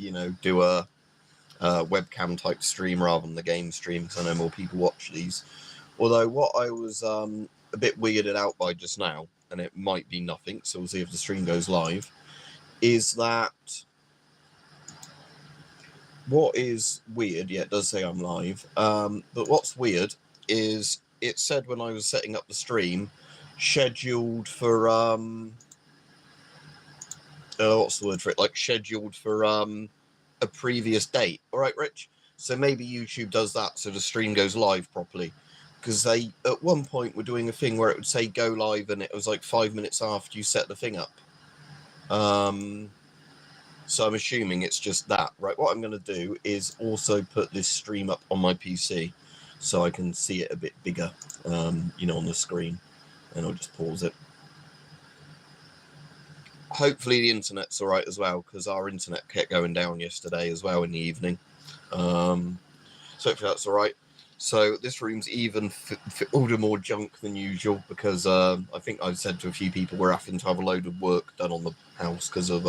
you know, do a webcam type stream rather than the game stream, because I know more people watch these. Although what I was a bit weirded out by just now, and it might be nothing, so we'll see if the stream goes live, is that what is weird, yeah, it does say I'm live, but what's weird is it said when I was setting up the stream, scheduled for, what's the word for it, like scheduled for a previous date. All right, Rich? So maybe YouTube does that so the stream goes live properly. Because they, at one point, were doing a thing where it would say go live and it was like 5 minutes after you set the thing up. So I'm assuming it's just that. Right, what I'm going to do is also put this stream up on my PC so I can see it a bit bigger, you know, on the screen. And I'll just pause it. Hopefully the internet's all right as well, because our internet kept going down yesterday as well in the evening. So hopefully that's all right. So this room's even filled more junk than usual because I think I've said to a few people we're having to have a load of work done on the house because of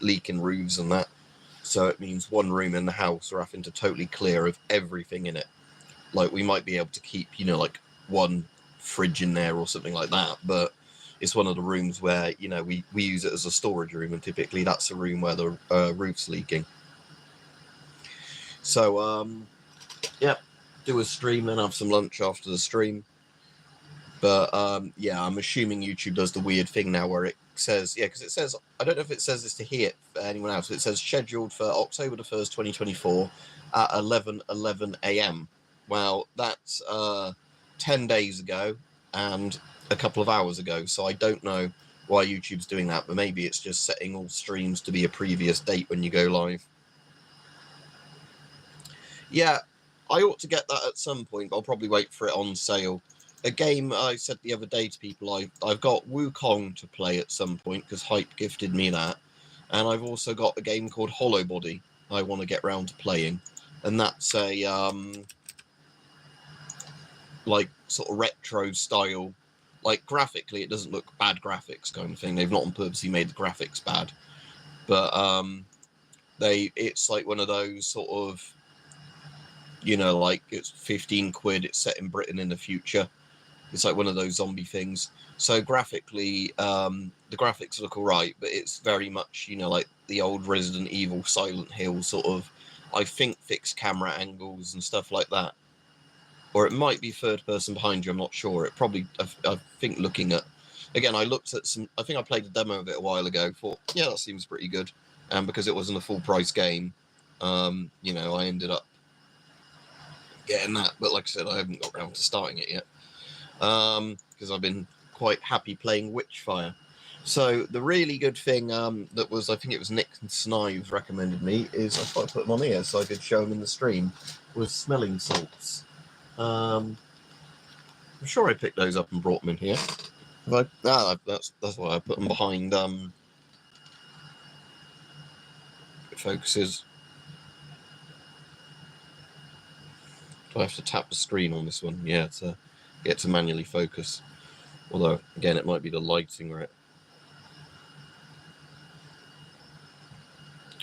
leaking roofs and that. So it means one room in the house we're having to totally clear of everything in it. Like we might be able to keep, you know, like one fridge in there or something like that, but it's one of the rooms where, you know, we use it as a storage room, and typically that's a room where the roof's leaking. So, yeah, do a stream and have some lunch after the stream. But, yeah, I'm assuming YouTube does the weird thing now where it says, yeah, because it says, I don't know if it says this to hear for anyone else, but it says scheduled for October the 1st, 2024 at 11:11 a.m. Well, that's 10 days ago and a couple of hours ago, so I don't know why YouTube's doing that, but maybe it's just setting all streams to be a previous date when you go live. Yeah, I ought to get that at some point, but I'll probably wait for it on sale. A game I said the other day to people, I've got Wukong to play at some point, because Hype gifted me that, and I've also got a game called Hollow Body I want to get round to playing, and that's a, like, sort of retro style. Like, graphically, it doesn't look bad graphics kind of thing. They've not on purposely made the graphics bad. But it's like one of those sort of, you know, like it's 15 quid, it's set in Britain in the future. It's like one of those zombie things. So graphically, the graphics look all right, but it's very much, you know, like the old Resident Evil Silent Hill sort of, I think, fixed camera angles and stuff like that. Or it might be third person behind you, I'm not sure. It probably, I think looking at, again, I looked at some, I think I played a demo of it a while ago, thought, yeah, that seems pretty good. And because it wasn't a full price game, you know, I ended up getting that. But like I said, I haven't got around to starting it yet. Because I've been quite happy playing Witchfire. So the really good thing that was, I think it was Nick Snives recommended me, is I thought I'd put them on here so I could show them in the stream, was smelling salts. I'm sure I picked those up and brought them in here. That's why I put them behind. It focuses. Do I have to tap the screen on this one? Yeah, to get to manually focus. Although again, it might be the lighting or it.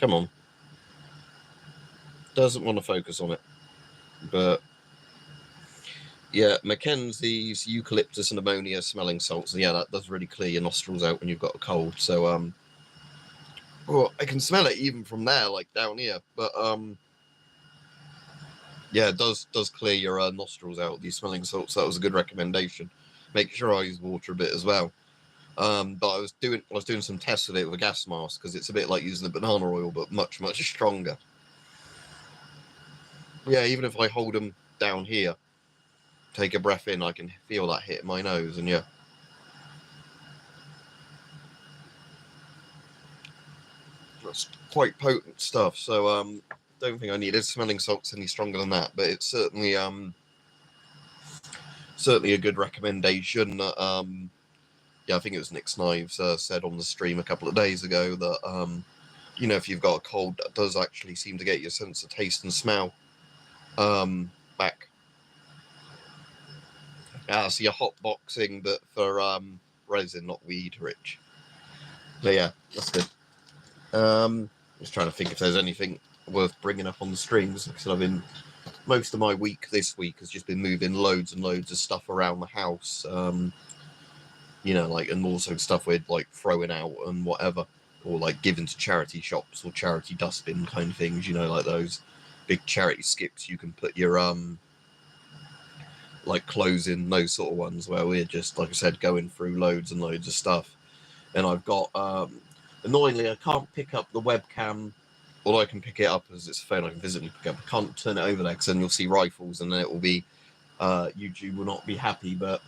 Come on. Doesn't want to focus on it, but. Yeah, Mackenzie's eucalyptus and ammonia smelling salts. Yeah, that does really clear your nostrils out when you've got a cold. So, well, I can smell it even from there, like down here. But yeah, it does clear your nostrils out. These smelling salts. That was a good recommendation. Make your eyes water a bit as well. But I was doing some tests with it with a gas mask because it's a bit like using the banana oil, but much stronger. Yeah, even if I hold them down here. Take a breath in, I can feel that hit my nose, and yeah. That's quite potent stuff, so don't think I needed smelling salts any stronger than that, but it's certainly certainly a good recommendation. Yeah, I think it was Nick Snives said on the stream a couple of days ago that you know, if you've got a cold, that does actually seem to get your sense of taste and smell back. So you're hot boxing, but for resin, not weed, Rich. So yeah, that's good. Just trying to think if there's anything worth bringing up on the streams, because I've been, most of my week this week has just been moving loads and loads of stuff around the house, you know, like, and also stuff we're like throwing out and whatever, or like giving to charity shops or charity dustbin kind of things, you know, like those big charity skips you can put your like clothes in, those sort of ones, where we're just, like I said, going through loads and loads of stuff. And I've got annoyingly, I can't pick up the webcam, although I can pick it up as it's a phone, I can visibly pick up. I can't turn it over there because then you'll see rifles and then it will be YouTube will not be happy. But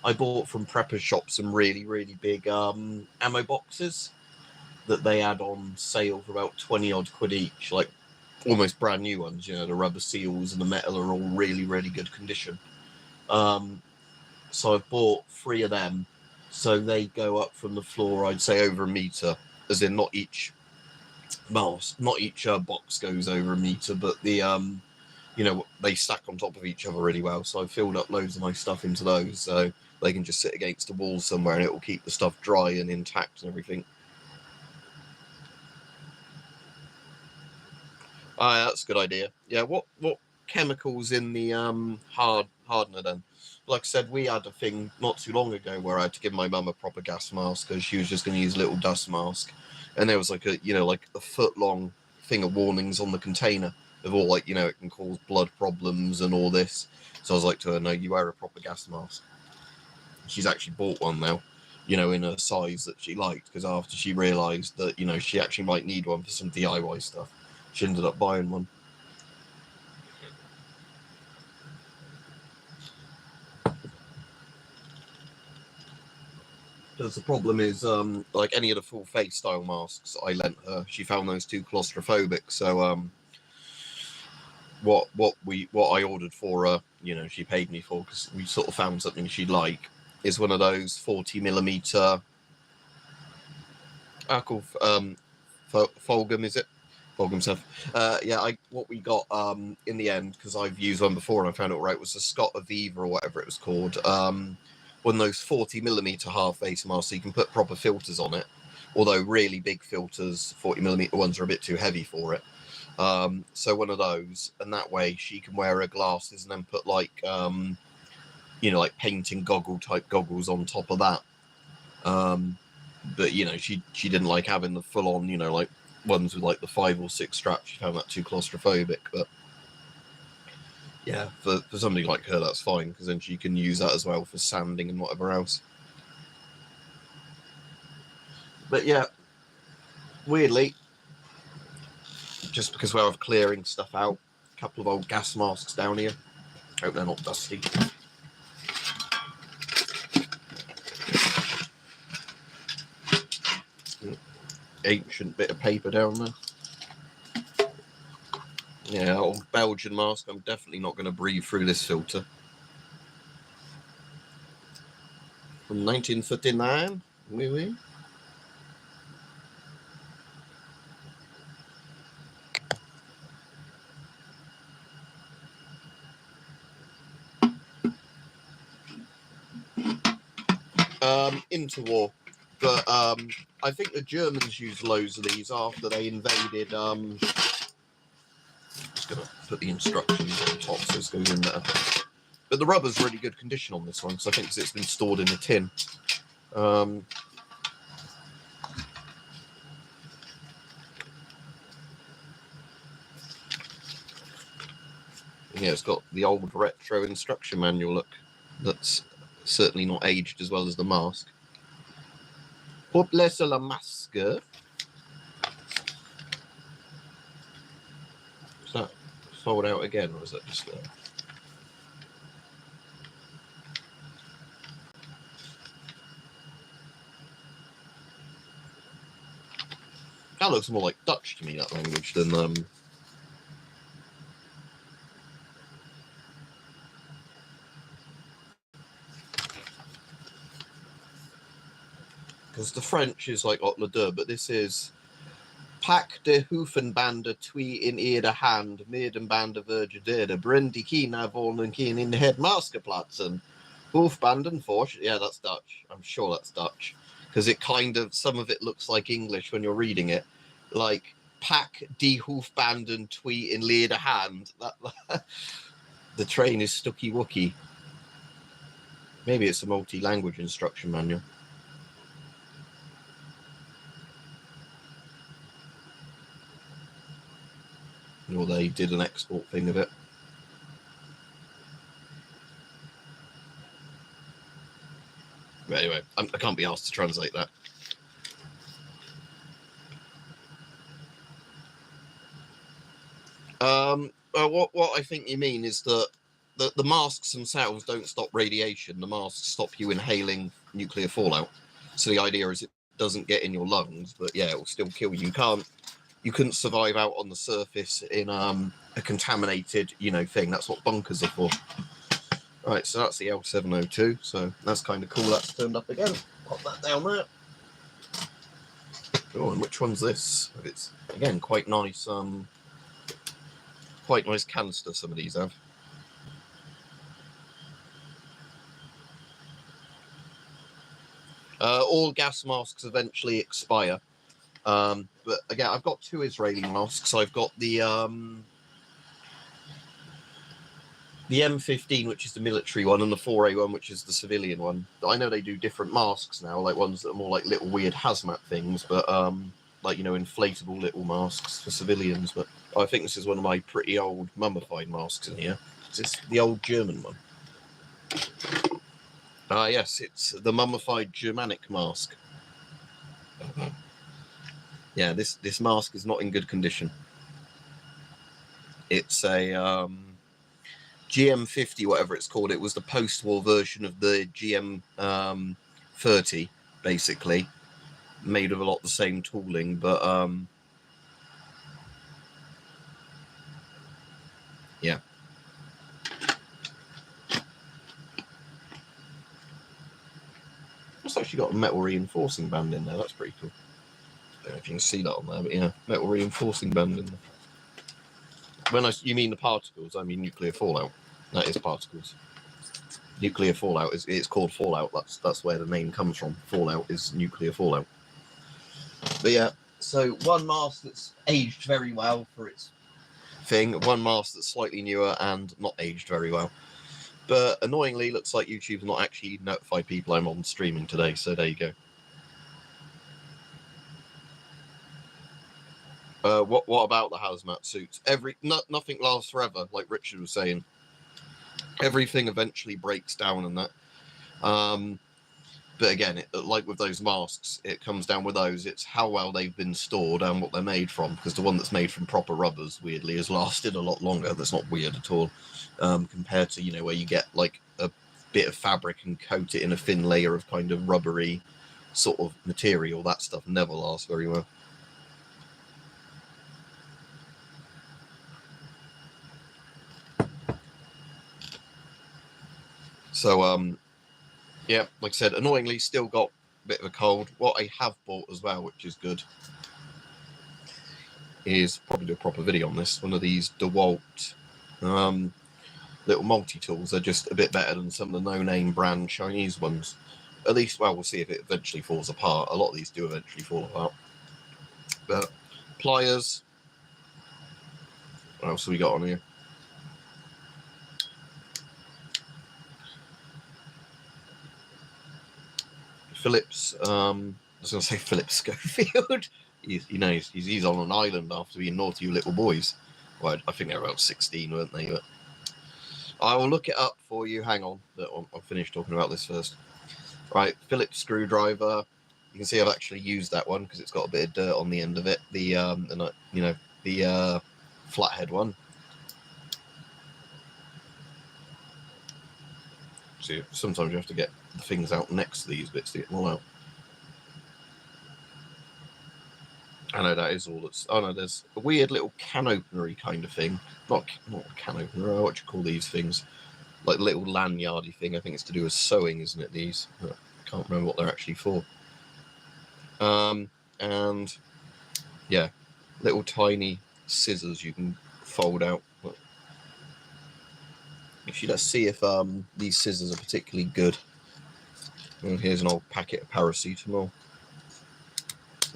I bought from Prepper's Shop some really, really big ammo boxes that they had on sale for about 20 odd quid each, like almost brand new ones, you know, the rubber seals and the metal are all really, really good condition. So I've bought 3 of them, so they go up from the floor, I'd say over a meter, as in not each mask, not each box goes over a meter, but the you know, they stack on top of each other really well. So I've filled up loads of my stuff into those, so they can just sit against a wall somewhere and it will keep the stuff dry and intact and everything. That's a good idea. Yeah, what chemicals in the hardener then? Like I said, we had a thing not too long ago where I had to give my mum a proper gas mask because she was just going to use a little dust mask, and there was like a, you know, like a foot long thing of warnings on the container of all, like, you know, it can cause blood problems and all this. So I was like to her, no, you wear a proper gas mask. She's actually bought one now, you know, in a size that she liked, because after she realised that, you know, she actually might need one for some DIY stuff, she ended up buying one. Because the problem is, like any of the full face style masks I lent her, she found those too claustrophobic. So what I ordered for her, you know, she paid me for, because we sort of found something she'd like, is one of those 40mm Fulgum, is it? Fulgum stuff. Yeah, what we got in the end, because I've used one before and I found it all right, was the Scott Aviva or whatever it was called. One of those 40mm half face masks, so you can put proper filters on it. Although really big filters, 40mm ones, are a bit too heavy for it. So one of those, and that way she can wear her glasses and then put like, you know, like painting goggle type goggles on top of that. But you know, she didn't like having the full on, you know, like ones with like the 5 or 6 straps. She found that too claustrophobic. But yeah, for somebody like her, that's fine, because then she can use that as well for sanding and whatever else. But yeah, weirdly, just because we're clearing stuff out, a couple of old gas masks down here. Hope they're not dusty. Ancient bit of paper down there. Yeah, old Belgian mask. I'm definitely not going to breathe through this filter. From 1939. Oui, oui. Interwar. But I think the Germans used loads of these after they invaded. I'm just going to put the instructions on top so this goes in there. But the rubber's really good condition on this one, so I think it's been stored in a tin. Yeah, it's got the old retro instruction manual look. That's certainly not aged as well as the mask. Pour laisser la masque. Is that fold out again, or is that just there? That looks more like Dutch to me, that language, than because the French is like Otla de, but this is Pak de Hoefenbande twee in eerde hand, Middenbande vergedeerde, Brendi Kina vollen kien in de head masterplaatsen, Hoefbanden for, yeah, that's Dutch. I'm sure that's Dutch, because it kind of, some of it looks like English when you're reading it, like Pack die Hoofbanden tweet in Leder Hand. The train is Stucky Wookie. Maybe it's a multi-language instruction manual. Or they did an export thing of it. But anyway, I can't be asked to translate that. What I think you mean is that the masks themselves don't stop radiation. The masks stop you inhaling nuclear fallout. So the idea is it doesn't get in your lungs, but yeah, it will still kill you. You couldn't survive out on the surface in a contaminated, thing. That's what bunkers are for. Right, so that's the L702. So that's kind of cool. That's turned up again. Pop that down there. Oh, and which one's this? It's again quite nice. Quite nice canister. Some of these have. All gas masks eventually expire. But again, I've got 2 Israeli masks. I've got the M15, which is the military one, and the 4A one, which is the civilian one. I know they do different masks now, like ones that are more like little weird hazmat things, but like inflatable little masks for civilians. But I think this is one of my pretty old mummified masks in here. Is this the old German one? Yes, it's the mummified Germanic mask. Yeah, this mask is not in good condition. It's a GM50, whatever it's called. It was the post-war version of the GM30, basically, made of a lot of the same tooling, but yeah. It's actually got a metal reinforcing band in there. That's pretty cool. I don't know if you can see that on there, but yeah, metal reinforcing band in there. When you mean the particles, I mean nuclear fallout. That is particles. Nuclear fallout it's called fallout. That's where the name comes from. Fallout is nuclear fallout. But yeah, so one mask that's aged very well for its thing, one mask that's slightly newer and not aged very well. But annoyingly, looks like YouTube's not actually notified people I'm on streaming today, so there you go. What about the hazmat suits? Nothing lasts forever, like Richard was saying. Everything eventually breaks down and that. But again, like with those masks, it comes down with those. It's how well they've been stored and what they're made from. Because the one that's made from proper rubbers, weirdly, has lasted a lot longer. That's not weird at all, compared to where you get like a bit of fabric and coat it in a thin layer of kind of rubbery sort of material. That stuff never lasts very well. So, yeah, like I said, annoyingly, still got a bit of a cold. What I have bought as well, which is good, is probably do a proper video on this. One of these DeWalt little multi-tools. They're just a bit better than some of the no-name brand Chinese ones. At least, well, we'll see if it eventually falls apart. A lot of these do eventually fall apart. But pliers. What else have we got on here? Phillips, I was going to say Phillips Schofield. He's on an island after being naughty little boys. Well, I think they were about 16, weren't they? But I will look it up for you. Hang on, I'll finish talking about this first. Right, Phillips screwdriver. You can see I've actually used that one because it's got a bit of dirt on the end of it. The the flathead one. See, sometimes you have to get the things out next to these bits to get them all out. I know that is all that's... Oh no, there's a weird little can opener kind of thing. Not a can opener, what do you call these things? Like little lanyardy thing. I think it's to do with sewing, isn't it, these? I can't remember what they're actually for. And yeah, little tiny scissors you can fold out. Actually, let's see if these scissors are particularly good. And here's an old packet of paracetamol.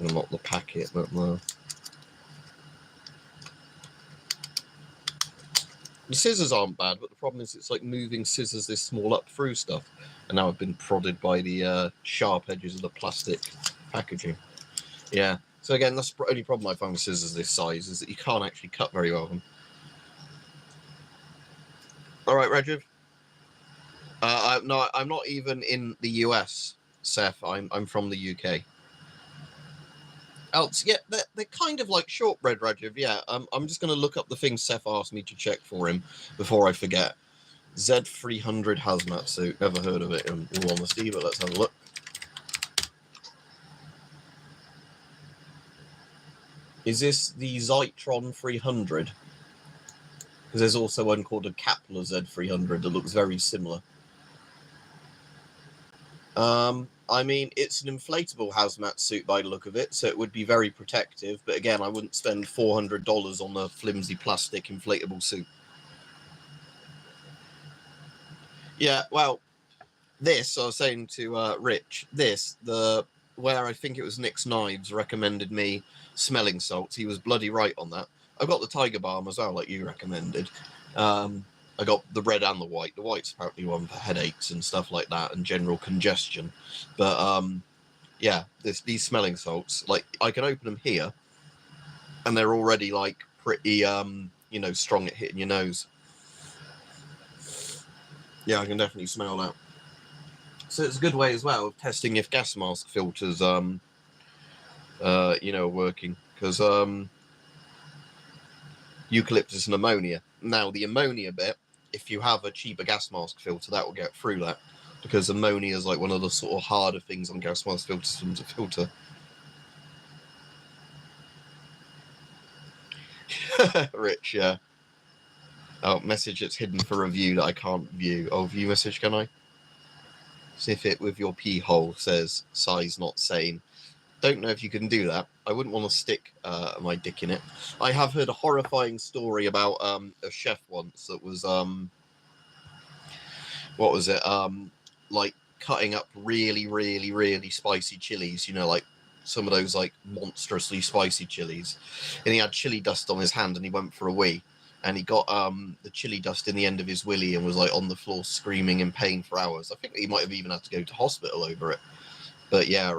Well, not the packet, but the... The scissors aren't bad, but the problem is it's like moving scissors this small up through stuff. And now I've been prodded by the sharp edges of the plastic packaging. Yeah. So again, that's the only problem I find with scissors this size, is that you can't actually cut very well with them. All right, Regiv. No, I'm not even in the US, Seth. I'm from the UK. Else, yeah, they're kind of like shortbread, Rajiv. Yeah, I'm just going to look up the thing Seth asked me to check for him before I forget. Z300 hazmat suit. Never heard of it, in all honesty, but let's have a look. Is this the Zytron 300? Because there's also one called a Kepler Z300 that looks very similar. I mean, it's an inflatable hazmat suit by the look of it, so it would be very protective. But again, I wouldn't spend $400 on a flimsy plastic inflatable suit. Yeah, well, this, I was saying to Rich, where I think it was Nick's Knives recommended me smelling salts. He was bloody right on that. I've got the Tiger Balm as well, like you recommended. I got the red and the white. The white's apparently one for headaches and stuff like that and general congestion. But yeah, these smelling salts, like I can open them here, and they're already like pretty strong at hitting your nose. Yeah, I can definitely smell that. So it's a good way as well of testing if gas mask filters are working, because eucalyptus and ammonia. Now the ammonia bit, if you have a cheaper gas mask filter, that will get through that, because ammonia is like one of the sort of harder things on gas mask filter systems to filter. Rich, yeah. Oh, message that's hidden for review that I can't view. Oh, view message, can I? Sniff it with your pee hole, says size not sane. Don't know if you can do that. I wouldn't want to stick my dick in it. I have heard a horrifying story about a chef once that was what was it? Like cutting up really, really, really spicy chilies. You know, like some of those like monstrously spicy chilies. And he had chili dust on his hand, and he went for a wee, and he got the chili dust in the end of his willy, and was like on the floor screaming in pain for hours. I think he might have even had to go to hospital over it. But yeah.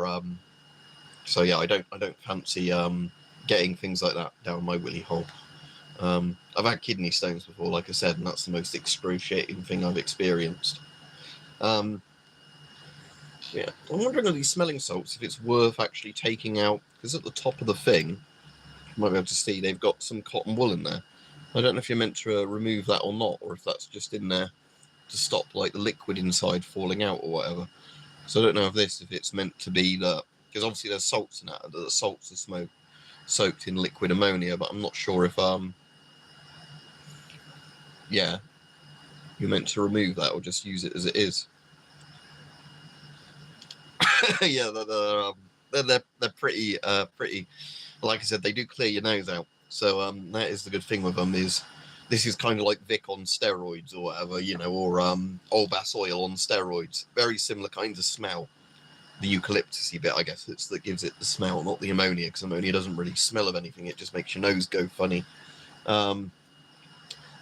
So yeah, I don't fancy getting things like that down my willy hole. I've had kidney stones before, like I said, and that's the most excruciating thing I've experienced. Yeah, I'm wondering on these smelling salts if it's worth actually taking out, because at the top of the thing, you might be able to see they've got some cotton wool in there. I don't know if you're meant to remove that or not, or if that's just in there to stop like the liquid inside falling out or whatever. So I don't know if it's meant to be that. Because obviously there's salts in that, and the salts are soaked in liquid ammonia, but I'm not sure if you're meant to remove that or just use it as it is. Yeah, they're pretty like I said, they do clear your nose out. So that is the good thing with them, is this is kind of like Vic on steroids or whatever, or Olbas oil on steroids. Very similar kinds of smell. The eucalyptusy bit, I guess, it's that gives it the smell, not the ammonia, because ammonia doesn't really smell of anything. It just makes your nose go funny. But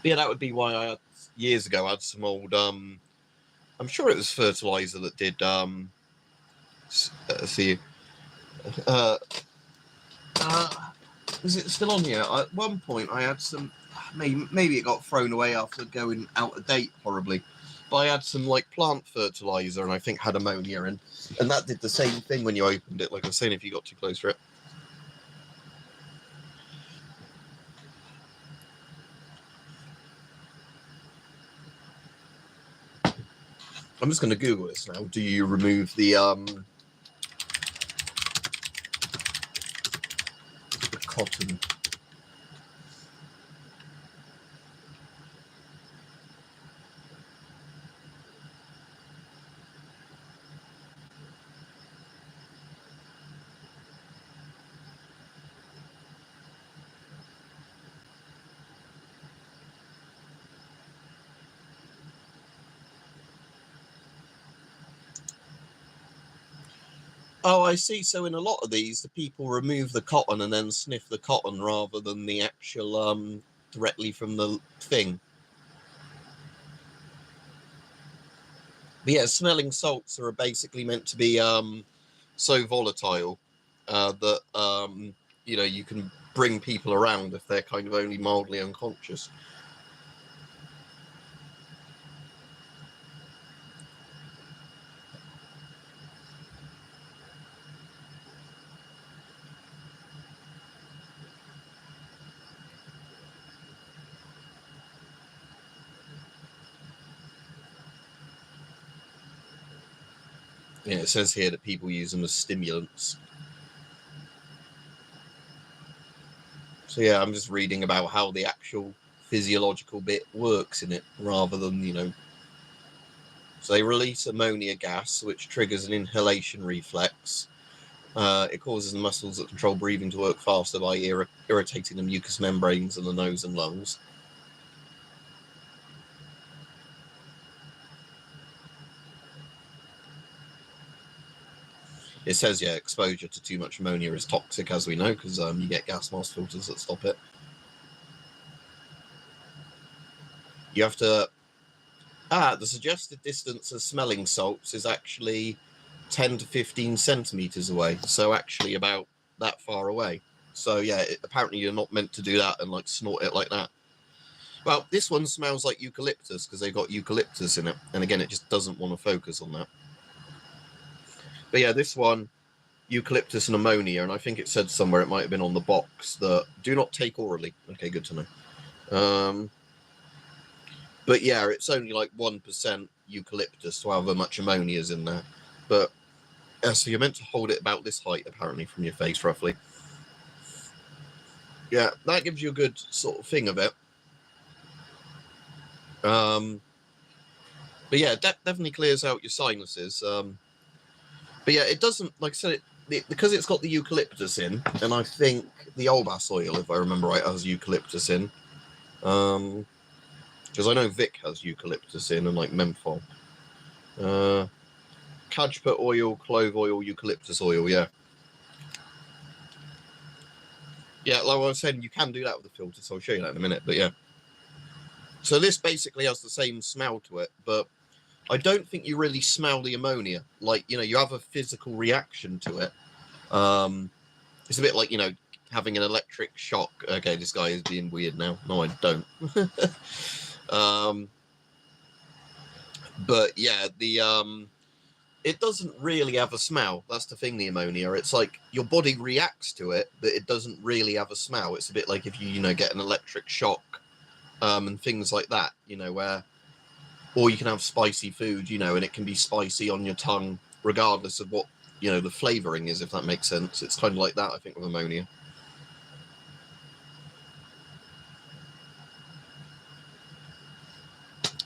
yeah, that would be why years ago I had some old, I'm sure it was fertilizer that did, is it still on here? At one point I had some, maybe it got thrown away after going out of date horribly. But I had some like plant fertilizer, and I think had ammonia in, and that did the same thing when you opened it. Like I was saying, if you got too close to it. I'm just going to Google this now. Do you remove the cotton? Oh, I see. So in a lot of these, the people remove the cotton and then sniff the cotton rather than the actual directly from the thing. But yeah, smelling salts are basically meant to be so volatile that you know, you can bring people around if they're kind of only mildly unconscious. Yeah, it says here that people use them as stimulants. So yeah, I'm just reading about how the actual physiological bit works in it, rather than, you know. So they release ammonia gas, which triggers an inhalation reflex. It causes the muscles that control breathing to work faster by irritating the mucous membranes in the nose and lungs. It says, yeah, exposure to too much ammonia is toxic, as we know, because you get gas mask filters that stop it. You have to... the suggested distance of smelling salts is actually 10 to 15 centimeters away, so actually about that far away. So yeah, apparently you're not meant to do that and like snort it like that. Well, this one smells like eucalyptus because they've got eucalyptus in it, and again, it just doesn't want to focus on that. But yeah, this one, eucalyptus and ammonia, and I think it said somewhere, it might have been on the box, that do not take orally. Okay, good to know. But yeah, it's only like 1% eucalyptus to however much ammonia is in there. But so you're meant to hold it about this height, apparently, from your face, roughly. Yeah, that gives you a good sort of thing of it. But yeah, definitely clears out your sinuses. But yeah, it doesn't, like I said, because it's got the eucalyptus in, and I think the Olbas oil, if I remember right, has eucalyptus in. Because I know Vic has eucalyptus in, and like menthol. Cajpa oil, clove oil, eucalyptus oil, yeah. Yeah, like I was saying, you can do that with the filter, so I'll show you that in a minute, but yeah. So this basically has the same smell to it, but I don't think you really smell the ammonia. Like, you know, you have a physical reaction to it. It's a bit like, you know, having an electric shock. Okay, this guy is being weird now. No, I don't. But yeah, it doesn't really have a smell. That's the thing, the ammonia. It's like your body reacts to it, but it doesn't really have a smell. It's a bit like if you know, get an electric shock, and things like that, you know, where, or you can have spicy food, you know, and it can be spicy on your tongue, regardless of what, you know, the flavoring is, if that makes sense. It's kind of like that, I think, with ammonia.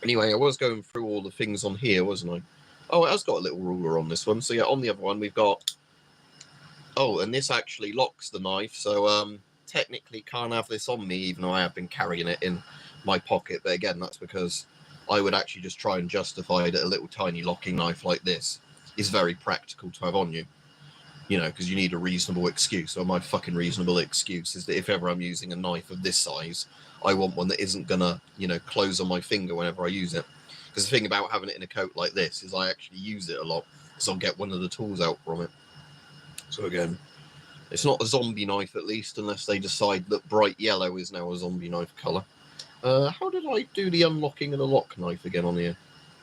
Anyway, I was going through all the things on here, wasn't I? Oh, it has got a little ruler on this one. So yeah, on the other one, we've got... Oh, and this actually locks the knife, so technically can't have this on me, even though I have been carrying it in my pocket. But again, that's because I would actually just try and justify that a little tiny locking knife like this is very practical to have on you. You know, because you need a reasonable excuse. So my fucking reasonable excuse is that if ever I'm using a knife of this size, I want one that isn't gonna, you know, close on my finger whenever I use it. Because the thing about having it in a coat like this is I actually use it a lot, because I'll get one of the tools out from it. So again, it's not a zombie knife, at least, unless they decide that bright yellow is now a zombie knife colour. How did I do the unlocking of the lock knife again on here?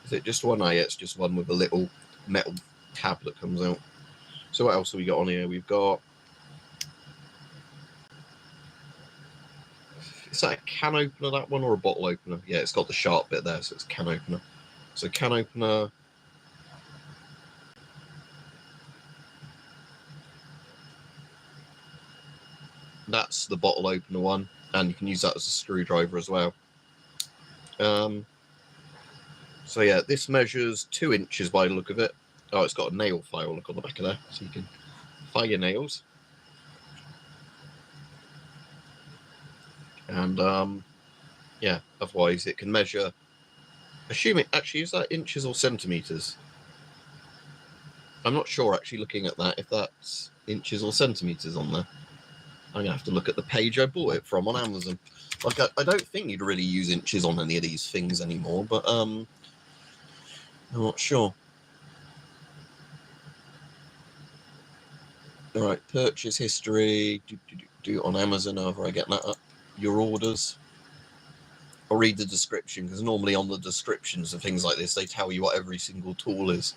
Is it just one? Yeah, it's just one with a little metal tab that comes out. So what else have we got on here? We've got... Is that a can opener, that one, or a bottle opener? Yeah, it's got the sharp bit there, so it's can opener. So can opener... That's the bottle opener one, and you can use that as a screwdriver as well. So yeah, this measures 2 inches by the look of it. Oh, it's got a nail file, look on the back of there, so you can file your nails. And yeah, otherwise it can measure, assuming, actually, is that inches or centimeters? I'm not sure, actually, looking at that, if that's inches or centimeters on there. I'm gonna have to look at the page I bought it from on Amazon. Like, I don't think you'd really use inches on any of these things anymore, but I'm not sure. All right, purchase history. Do on Amazon. However, I get that up. Your orders. I'll read the description, because normally on the descriptions of things like this, they tell you what every single tool is.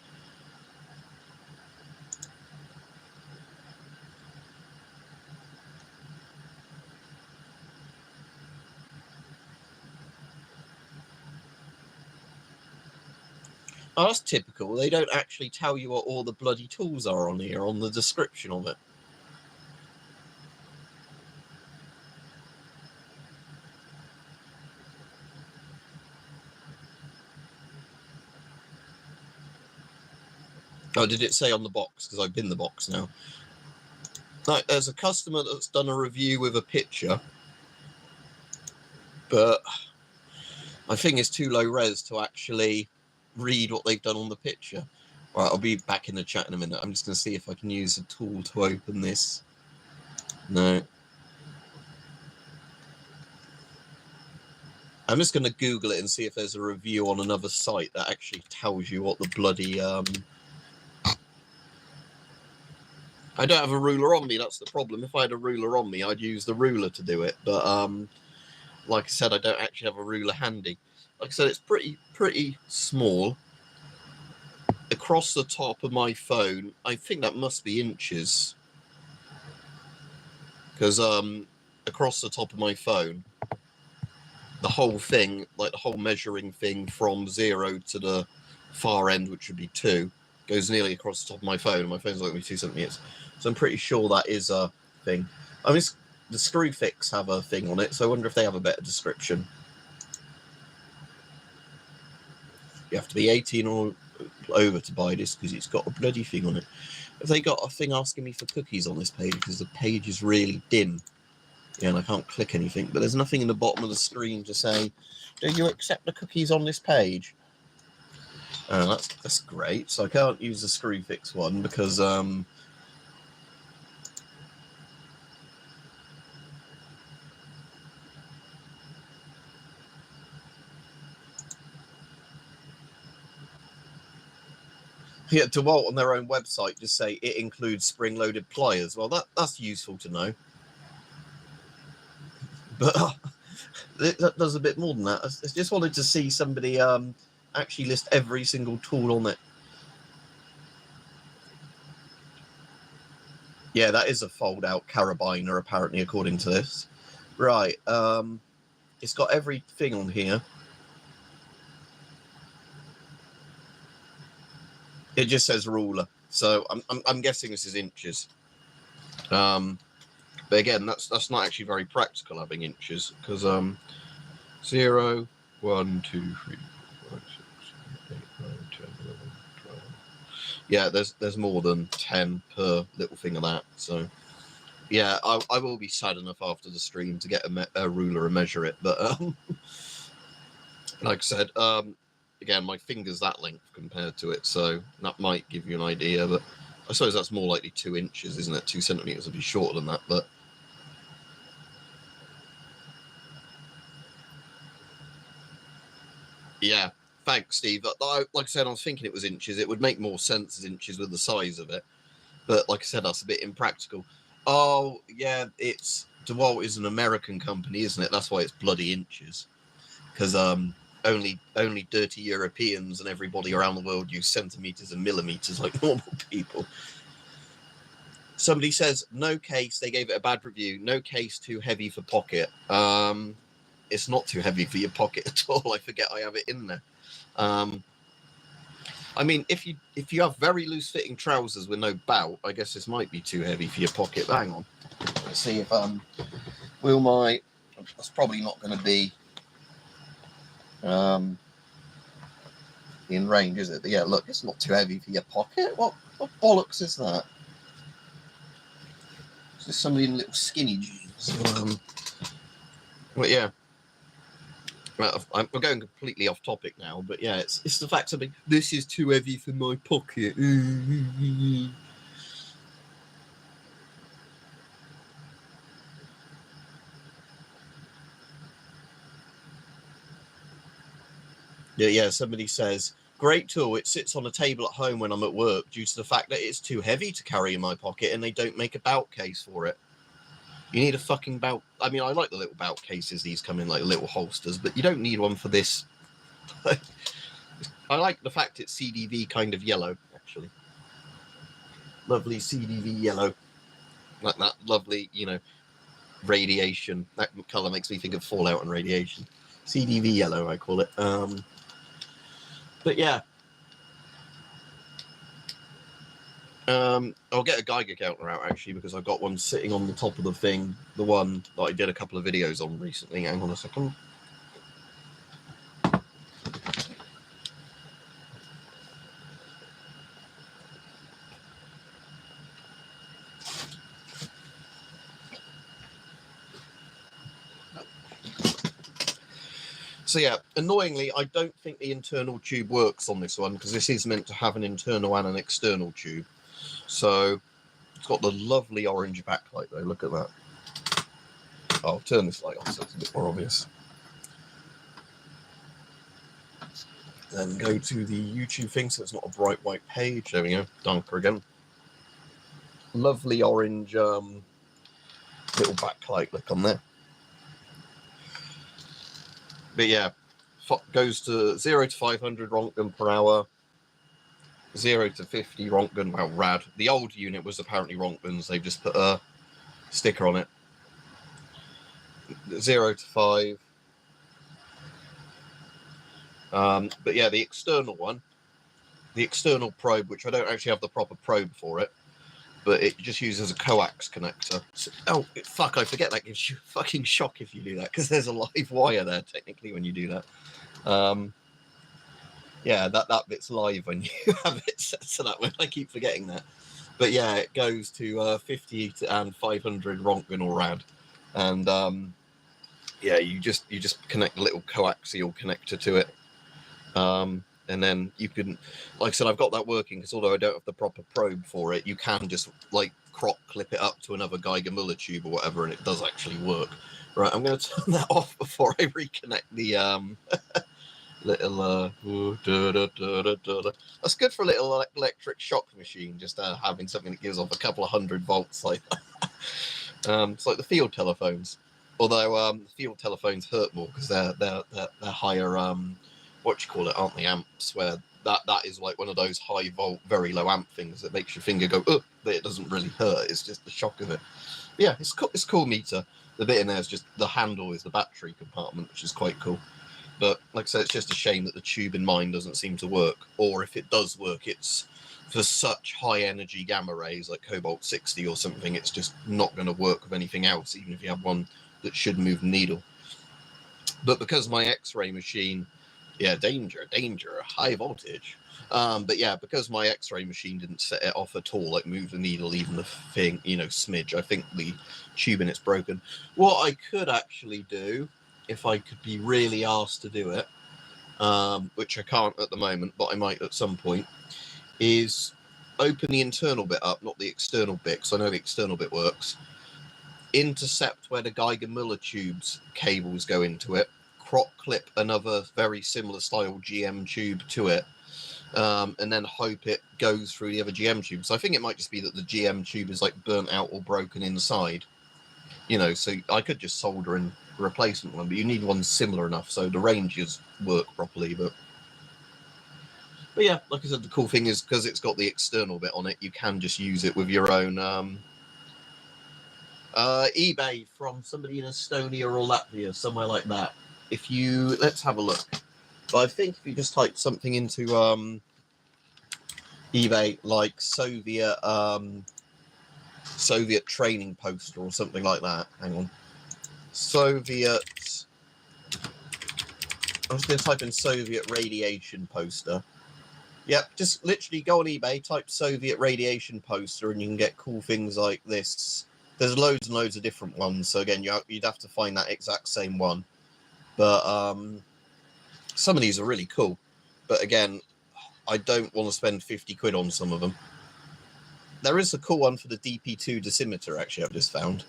Oh, that's typical. They don't actually tell you what all the bloody tools are on here, on the description of it. Oh, did it say on the box? Because I've been the box now. Like, there's a customer that's done a review with a picture, but my thing is too low res to actually read what they've done on the picture. Right, I'll be back in the chat in a minute. I'm just going to see if I can use a tool to open this. No. I'm just going to Google it and see if there's a review on another site that actually tells you what the bloody... I don't have a ruler on me, that's the problem. If I had a ruler on me, I'd use the ruler to do it. But like I said, I don't actually have a ruler handy. Like I said, it's pretty small. Across the top of my phone, I think that must be inches. Because across the top of my phone, the whole thing, like the whole measuring thing from 0 to the far end, which would be 2, goes nearly across the top of my phone, and my phone's like 2 centimeters. So I'm pretty sure that is a thing. I mean, the Screwfix have a thing on it, so I wonder if they have a better description. You have to be 18 or over to buy this, because it's got a bloody thing on it. Have they got a thing asking me for cookies on this page? Because the page is really dim. Yeah, and I can't click anything, but there's nothing in the bottom of the screen to say, do you accept the cookies on this page? Oh, that's great. So I can't use the Screwfix one because yeah, DeWalt on their own website just say it includes spring-loaded pliers. Well, that's useful to know. But that does a bit more than that. I just wanted to see somebody actually list every single tool on it. Yeah, that is a fold-out carabiner, apparently, according to this. Right, it's got everything on here. It just says ruler, so I'm guessing this is inches. But again, that's not actually very practical having inches, because 0, 1, 2, 3, 4, 5, 6, 7, 8, 9, 10, 11, 12. Yeah, there's more than 10 per little thing of that. So yeah, I will be sad enough after the stream to get a ruler and measure it. But like I said, again, my finger's that length compared to it, so that might give you an idea. But I suppose that's more likely 2 inches, isn't it? 2 centimeters would be shorter than that, but. Yeah, thanks, Steve. Like I said, I was thinking it was inches. It would make more sense as inches with the size of it. But like I said, that's a bit impractical. Oh, yeah, DeWalt is an American company, isn't it? That's why it's bloody inches. Because only dirty Europeans and everybody around the world use centimeters and millimeters like normal people. Somebody says, no case, they gave it a bad review. No case, too heavy for pocket. It's not too heavy for your pocket at all. I forget I have it in there. I mean, if you have very loose fitting trousers with no bout, I guess this might be too heavy for your pocket. But hang on, let's see if will my. That's probably not going to be in range, is it? But yeah, look, it's not too heavy for your pocket. What bollocks is that? Is this somebody in little skinny jeans? But yeah. I'm going completely off topic now, but yeah, it's the fact that this is too heavy for my pocket. Yeah, somebody says Great tool. It sits on a table at home when I'm at work due to the fact that it's too heavy to carry in my pocket and they don't make a bout case for it. You need a fucking bout. I mean, I like the little bout cases. These come in like little holsters, but you don't need one for this. I like the fact it's CDV kind of yellow, actually. Lovely CDV yellow. Like that lovely, you know, radiation. That colour makes me think of Fallout and radiation. CDV yellow, I call it. But yeah. I'll get a Geiger counter out, actually, because I've got one sitting on the top of the thing. The one that I did a couple of videos on recently. Hang on a second. So yeah, annoyingly, I don't think the internal tube works on this one because this is meant to have an internal and an external tube. So it's got the lovely orange backlight though. Look at that. I'll turn this light on so it's a bit more obvious. Then go to the YouTube thing so it's not a bright white page. There we go. Dunker again. Lovely orange little backlight look on there. But yeah, goes to 0 to 500 Rontgen per hour, 0 to 50 Rontgen. Wow, rad. The old unit was apparently Rontgens. They've just put a sticker on it. 0 to 5. But yeah, the external one, the external probe, which I don't actually have the proper probe for it, but it just uses a coax connector. So, oh, fuck, I forget that gives you a fucking shock if you do that, because there's a live wire there, technically, when you do that. Yeah, that bit's live when you have it set to that way. I keep forgetting that. But yeah, it goes to 50 and 500 Rontgen or rad. And yeah, you just connect a little coaxial connector to it. And then you can, like I said, I've got that working because although I don't have the proper probe for it, you can just like crop clip it up to another Geiger Muller tube or whatever, and it does actually work. Right, I'm going to turn that off before I reconnect the little. That's good for a little electric shock machine, just having something that gives off a couple of 100 volts like that. It's like the field telephones, although field telephones hurt more because they're higher. What you call it, aren't they, amps, where that is like one of those high volt, very low amp things that makes your finger go, but it doesn't really hurt, it's just the shock of it. But yeah, it's cool meter. The bit in there is just, the handle is the battery compartment, which is quite cool. But like I said, it's just a shame that the tube in mine doesn't seem to work, or if it does work, it's for such high energy gamma rays like cobalt 60 or something, it's just not going to work with anything else, even if you have one that should move the needle. But because my X-ray machine, yeah, danger, high voltage. But yeah, because my X-ray machine didn't set it off at all, like move the needle, even the thing, you know, smidge, I think the tube in it's broken. What I could actually do, if I could be really asked to do it, which I can't at the moment, but I might at some point, is open the internal bit up, not the external bit, because I know the external bit works, intercept where the Geiger Muller tube's cables go into it, crop clip another very similar style GM tube to it, and then hope it goes through the other GM tube. So I think it might just be that the GM tube is like burnt out or broken inside, you know, so I could just solder in a replacement one, but you need one similar enough so the ranges work properly. But yeah, like I said, the cool thing is because it's got the external bit on it, you can just use it with your own eBay from somebody in Estonia or Latvia, somewhere like that. If you, let's have a look. But I think if you just type something into eBay, like Soviet training poster or something like that. Hang on. Soviet. I'm just going to type in Soviet radiation poster. Yep, just literally go on eBay, type Soviet radiation poster, and you can get cool things like this. There's loads and loads of different ones. So again, you'd have to find that exact same one. But some of these are really cool. But again, I don't want to spend 50 quid on some of them. There is a cool one for the DP2 dosimeter, actually, I've just found.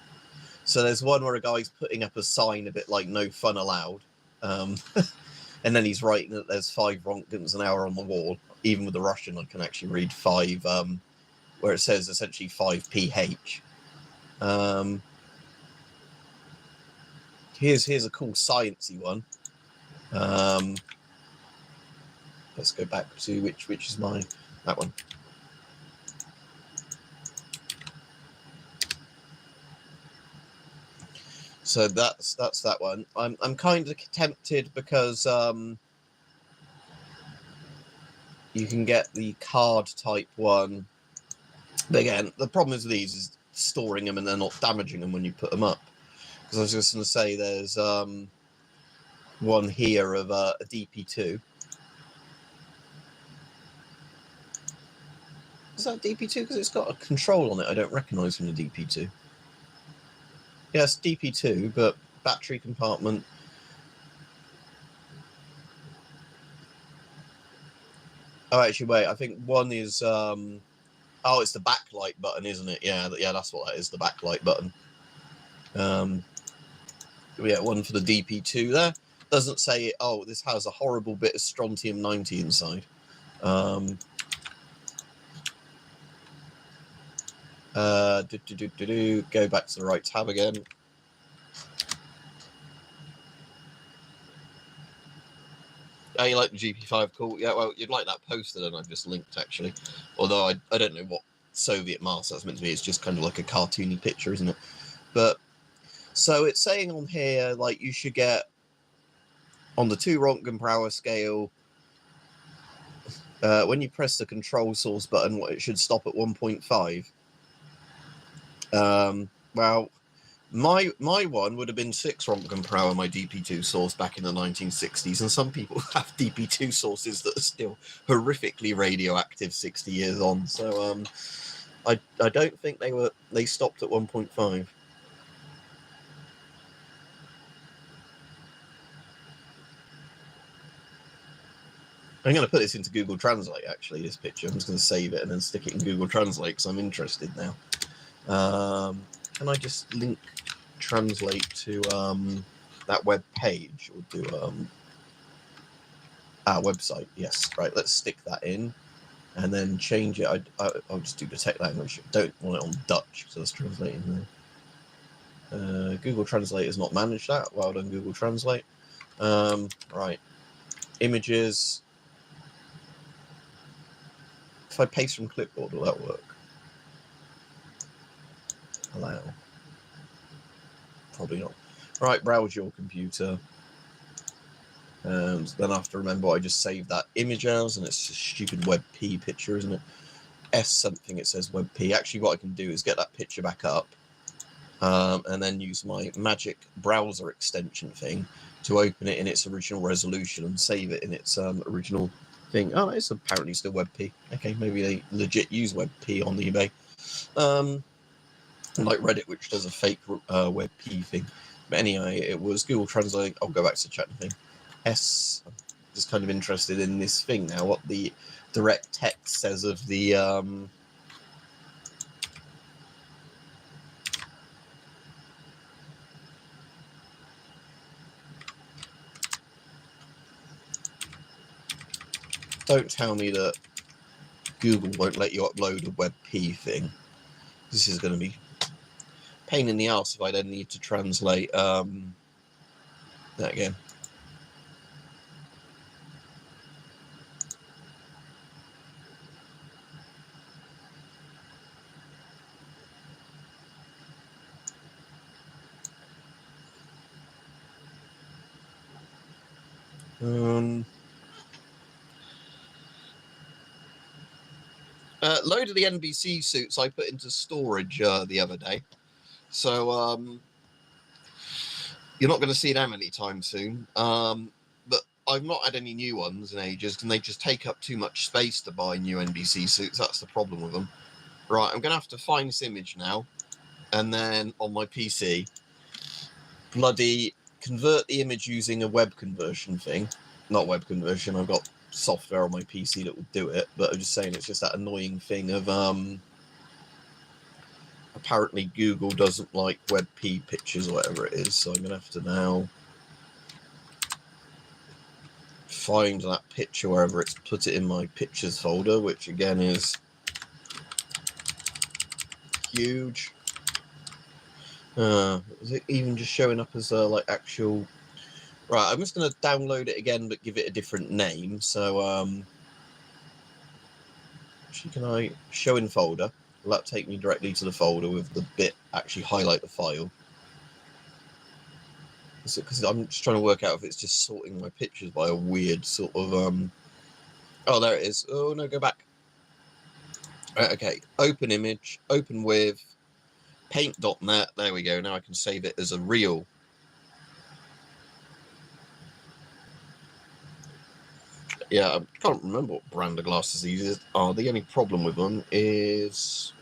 So there's one where a guy's putting up a sign a bit like "No fun allowed." And then he's writing that there's 5 Rontgens an hour on the wall. Even with the Russian, I can actually read 5, where it says essentially 5 pH. Here's a cool sciencey one. Let's go back to which is that one. So that's that one. I'm kind of tempted because you can get the card type one. But again, the problem is these is storing them and they're not damaging them when you put them up. Because I was just going to say there's one here of a DP2. Is that DP2? Because it's got a control on it I don't recognise from the DP2. Yes, DP2, but battery compartment. Oh, actually, wait. I think one is. Oh, it's the backlight button, isn't it? Yeah, that's what that is. The backlight button. Yeah, one for the DP2 there. Doesn't say. Oh, this has a horrible bit of strontium 90 inside. Go back to the right tab again. Oh, you like the GP5? Cool. Yeah, well, you'd like that poster that I've just linked, actually. Although I don't know what Soviet mask that's meant to be. It's just kind of like a cartoony picture, isn't it? But, so it's saying on here, like, you should get, on the 2 Rontgen per hour scale, when you press the control source button, it should stop at 1.5. Well, my one would have been 6 Rontgen per hour, my DP2 source back in the 1960s, and some people have DP2 sources that are still horrifically radioactive 60 years on. So I don't think they stopped at 1.5. I'm going to put this into Google Translate, actually, this picture. I'm just going to save it and then stick it in Google Translate because I'm interested now. Can I just link translate to that web page or do website? Yes, right. Let's stick that in and then change it. I'll just do detect language. Don't want it on Dutch because I was translating there. Google Translate has not managed that. Well done, Google Translate. Right, images. If I paste from clipboard, will that work? Allow. Probably not. Right, browse your computer. And then I have to remember I just saved that image as, and it's a stupid WebP picture, isn't it? S something, it says WebP. Actually, what I can do is get that picture back up, and then use my magic browser extension thing to open it in its original resolution and save it in its original thing. Oh, it's apparently still WebP. Okay, maybe they legit use WebP on eBay. Like Reddit, which does a fake WebP thing. But anyway, it was Google Translate. I'll go back to the chat thing. S. I'm just kind of interested in this thing now. What the direct text says of the Don't tell me that Google won't let you upload a WebP thing. This is going to be pain in the ass if I then need to translate that again. Load of the NBC suits I put into storage the other day, so you're not going to see them anytime soon. But I've not had any new ones in ages, and they just take up too much space to buy new NBC suits. That's the problem with them. Right, I'm going to have to find this image now, and then on my PC, bloody convert the image using a web conversion thing. Not web conversion, I've got software on my PC that will do it, but I'm just saying it's just that annoying thing of apparently Google doesn't like WebP pictures or whatever it is, so I'm gonna have to now find that picture wherever it's put it in my pictures folder, which again is huge. Is it even just showing up as a like actual? Right, I'm just going to download it again, but give it a different name. So, actually, can I show in folder? Will that take me directly to the folder with the bit actually highlight the file? Because I'm just trying to work out if it's just sorting my pictures by a weird sort of Oh, there it is. Oh no, go back. Right, okay, open image, open with paint.net. There we go. Now I can save it as a real. Yeah, I can't remember what brand of glasses these are. The only problem with them is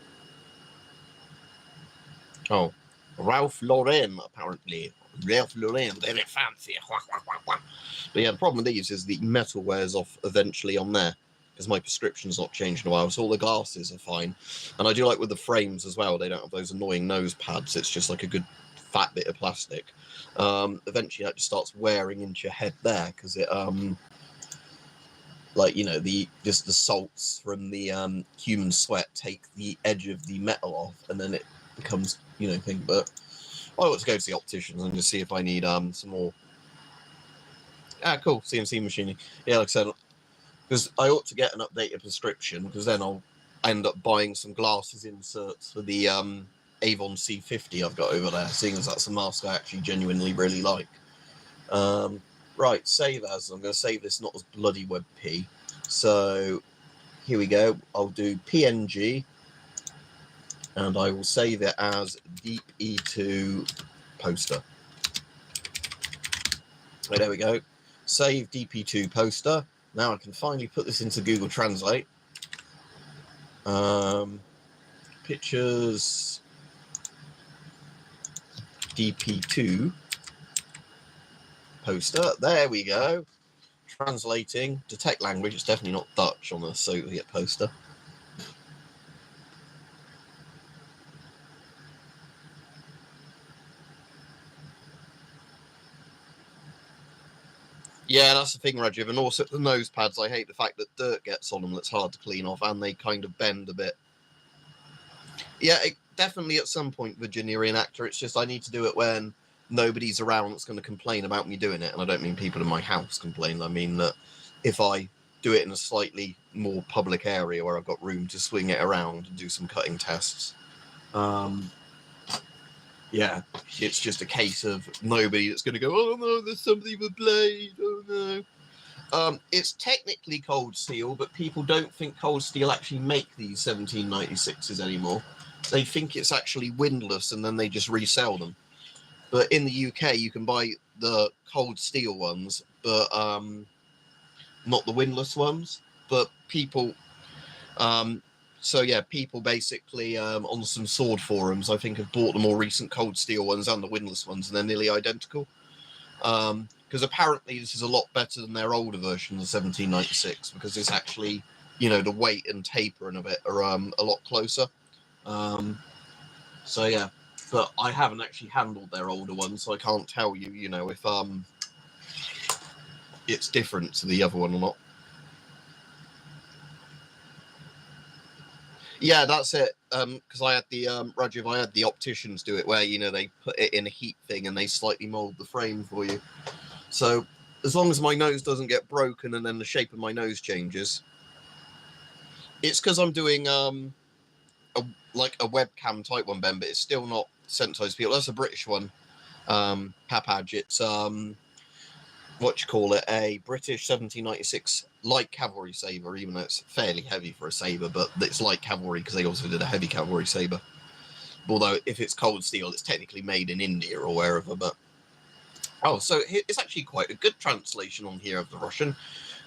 Ralph Lauren, apparently. Ralph Lauren, very fancy. But yeah, the problem with these is the metal wears off eventually on there, because my prescription's not changed in a while, so all the glasses are fine. And I do like with the frames as well, they don't have those annoying nose pads. It's just like a good fat bit of plastic. Eventually that just starts wearing into your head there, because it like, you know, just the salts from the human sweat take the edge of the metal off, and then it becomes, you know, thing. But I ought to go to the opticians and just see if I need some more. Cool, CNC machining. Yeah, like I said, because I ought to get an updated prescription, because then I'll end up buying some glasses inserts for the Avon C50 I've got over there, seeing as that's a mask I actually genuinely really like. Right, save as. I'm going to save this not as bloody WebP. So here we go. I'll do PNG, and I will save it as Deep E2 poster. Right, there we go. Save DP2 poster. Now I can finally put this into Google Translate. Pictures DP2 poster. There we go. Translating. Detect language. It's definitely not Dutch on the Soviet poster. Yeah, that's the thing, Rajiv. And also the nose pads, I hate the fact that dirt gets on them that's hard to clean off, and they kind of bend a bit. Yeah, definitely at some point, Virginia Reenactor. It's just I need to do it when nobody's around that's going to complain about me doing it. And I don't mean people in my house complain. I mean that if I do it in a slightly more public area where I've got room to swing it around and do some cutting tests. Yeah, it's just a case of nobody that's going to go, oh no, there's somebody with a blade, oh no. It's technically cold steel, but people don't think cold steel actually make these 1796s anymore. They think it's actually windlass, and then they just resell them. But in the UK, you can buy the cold steel ones, but not the windlass ones. But people, so yeah, people basically on some sword forums, I think, have bought the more recent cold steel ones and the windlass ones, and they're nearly identical. Because apparently this is a lot better than their older version of the 1796, because it's actually, you know, the weight and taper and a bit are a lot closer. So yeah, but I haven't actually handled their older ones, so I can't tell you, you know, if it's different to the other one or not. Yeah, that's it. Because I had the Rajiv, I had the opticians do it, where, you know, they put it in a heat thing and they slightly mold the frame for you. So as long as my nose doesn't get broken and then the shape of my nose changes. It's because I'm doing like a webcam type one, Ben, but it's still not sensitized people. That's a British one, Papage. It's what you call it, a British 1796 light cavalry saber, even though it's fairly heavy for a saber, but it's light cavalry because they also did a heavy cavalry saber. Although if it's cold steel, it's technically made in India or wherever. But oh, so it's actually quite a good translation on here of the Russian.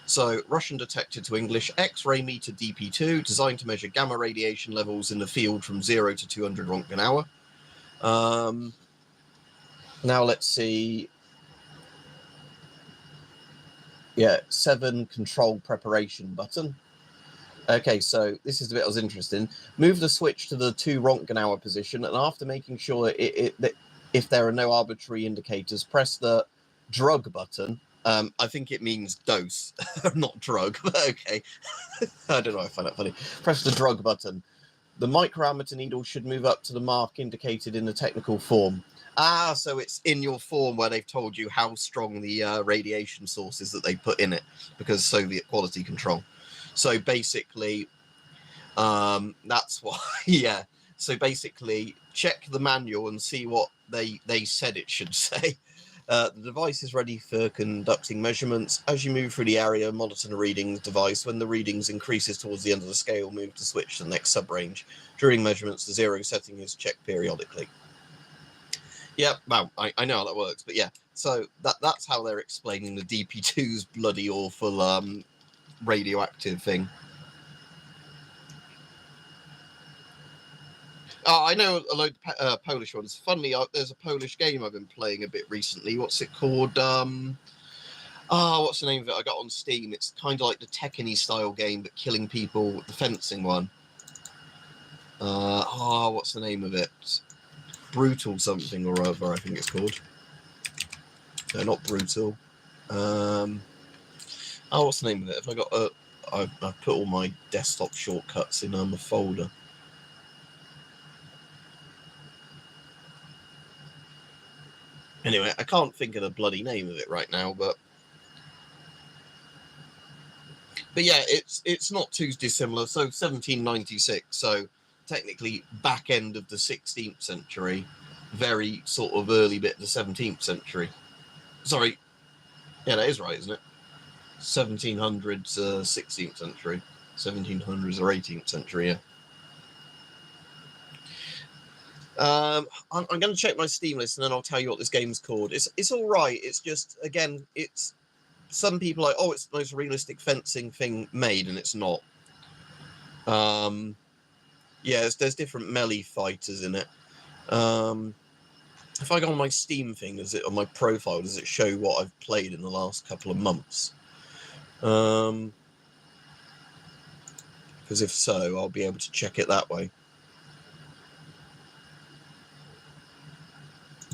So, Russian detected to English, X-ray meter DP2, designed to measure gamma radiation levels in the field from 0 to 200 Rontgen hour. Now let's see. Yeah, 7 control preparation button. Okay, so this is the bit I was interested in. Move the switch to the 2 Rontgen hour position, and after making sure that if there are no arbitrary indicators, press the drug button I think it means dose, not drug, but okay. I don't know, I find that funny. Press the drug button. The micrometer needle should move up to the mark indicated in the technical form. Ah, so it's in your form where they've told you how strong the radiation source is that they put in it, because Soviet quality control. So basically, that's why, yeah. So basically, check the manual and see what they said it should say. The device is ready for conducting measurements. As you move through the area, monitor the readings device. When the readings increases towards the end of the scale, move to switch to the next sub-range. During measurements, the zero setting is checked periodically. Yeah, well, I know how that works, but yeah. So that's how they're explaining the DP2's bloody awful radioactive thing. Oh, I know a load of Polish ones. Funnily, there's a Polish game I've been playing a bit recently. What's it called? What's the name of it? I got on Steam. It's kind of like the Tekken-y style game, but killing people. The fencing one. What's the name of it? Brutal something or other, I think it's called. No, not Brutal. What's the name of it? Have I got I put all my desktop shortcuts in the folder. Anyway, I can't think of the bloody name of it right now, but yeah, it's not too dissimilar. So 1796, so technically back end of the 16th century, very sort of early bit of the 17th century. Sorry, yeah, that is right, isn't it? 1700s, 16th century, 1700s or 18th century, yeah. I'm going to check my Steam list and then I'll tell you what this game's called. It's all right. It's just, again, it's some people are like, oh, it's the most realistic fencing thing made, and it's not. Yeah, there's different melee fighters in it. If I go on my Steam thing, does it on my profile? Does it show what I've played in the last couple of months? Because if so, I'll be able to check it that way.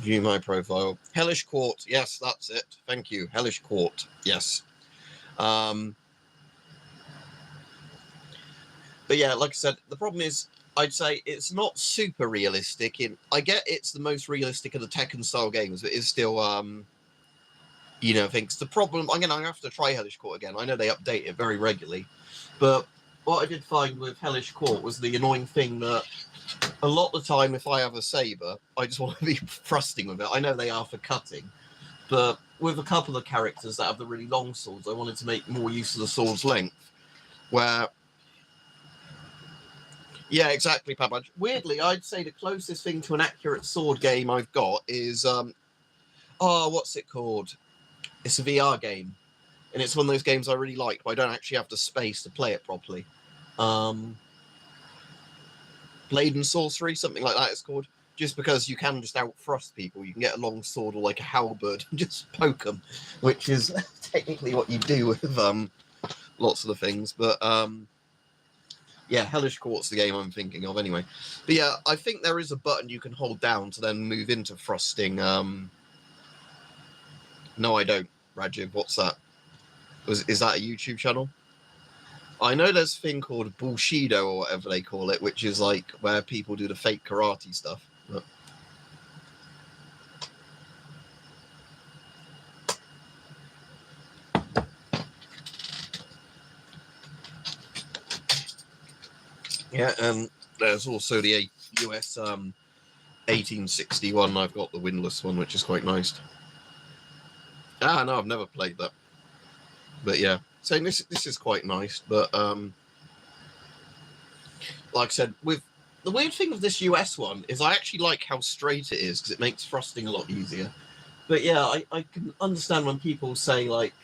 View my profile. Hellish Court. Yes, that's it. Thank you. Hellish Court. Yes. But yeah, like I said, the problem is, I'd say it's not super realistic. I get it's the most realistic of the Tekken style games, but it's still, things. The problem, I'm gonna have to try Hellish Court again. I know they update it very regularly, but what I did find with Hellish Court was the annoying thing that a lot of the time, if I have a saber, I just want to be thrusting with it. I know they are for cutting, but with a couple of characters that have the really long swords, I wanted to make more use of the sword's length. Where, yeah, exactly, Pabaj. Weirdly, I'd say the closest thing to an accurate sword game I've got is, what's it called? It's a VR game, and it's one of those games I really like, but I don't actually have the space to play it properly. Blade and Sorcery, something like that it's called. Just because you can just out-thrust people. You can get a long sword or like a halberd and just poke them, which is technically what you do with lots of the things. But yeah, Hellish Court's the game I'm thinking of anyway. But yeah, I think there is a button you can hold down to then move into thrusting. No, I don't, Rajiv. What's that? Is that a YouTube channel? I know there's a thing called Bushido or whatever they call it, which is like where people do the fake karate stuff. But... yeah, and there's also the US 1861. I've got the windlass one, which is quite nice. No, I've never played that. But yeah, so this is quite nice. But like I said, with the weird thing with this US one is I actually like how straight it is because it makes thrusting a lot easier. But yeah, I can understand when people say like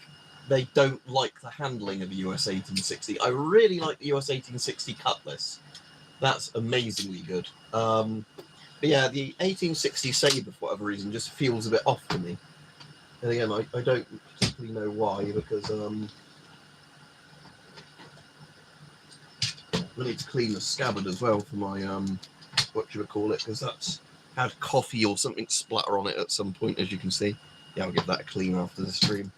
they don't like the handling of the US 1860. I really like the US 1860 cutlass. That's amazingly good. But yeah, the 1860 saber, for whatever reason, just feels a bit off to me. And again, I don't particularly know why, because I need to clean the scabbard as well for my, what you would call it, because that's had coffee or something splatter on it at some point, as you can see. Yeah, I'll give that a clean after the stream.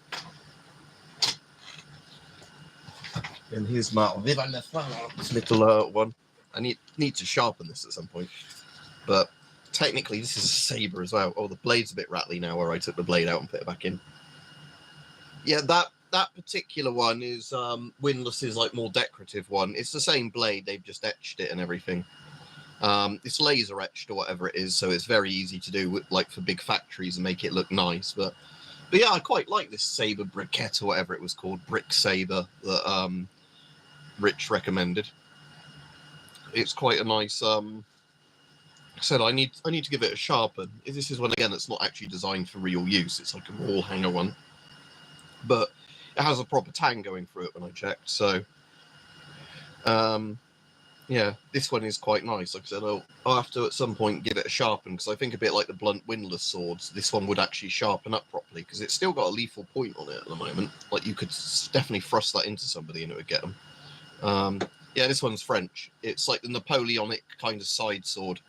And here's my little one. I need to sharpen this at some point. But technically, this is a saber as well. Oh, the blade's a bit rattly now where I took the blade out and put it back in. Yeah, that particular one is Windlass's like more decorative one. It's the same blade, they've just etched it and everything. It's laser etched or whatever it is, so it's very easy to do with, like for big factories and make it look nice. But yeah, I quite like this saber briquette or whatever it was called, brick saber that Rich recommended. It's quite a nice. I said I need to give it a sharpen. This is one again that's not actually designed for real use. It's like a wall hanger one, but it has a proper tang going through it when I checked. So, yeah, this one is quite nice. Like I said, I'll have to at some point give it a sharpen because I think a bit like the blunt windlass swords, this one would actually sharpen up properly because it's still got a lethal point on it at the moment. Like you could definitely thrust that into somebody and it would get them. Yeah, this one's French. It's like the Napoleonic kind of side sword.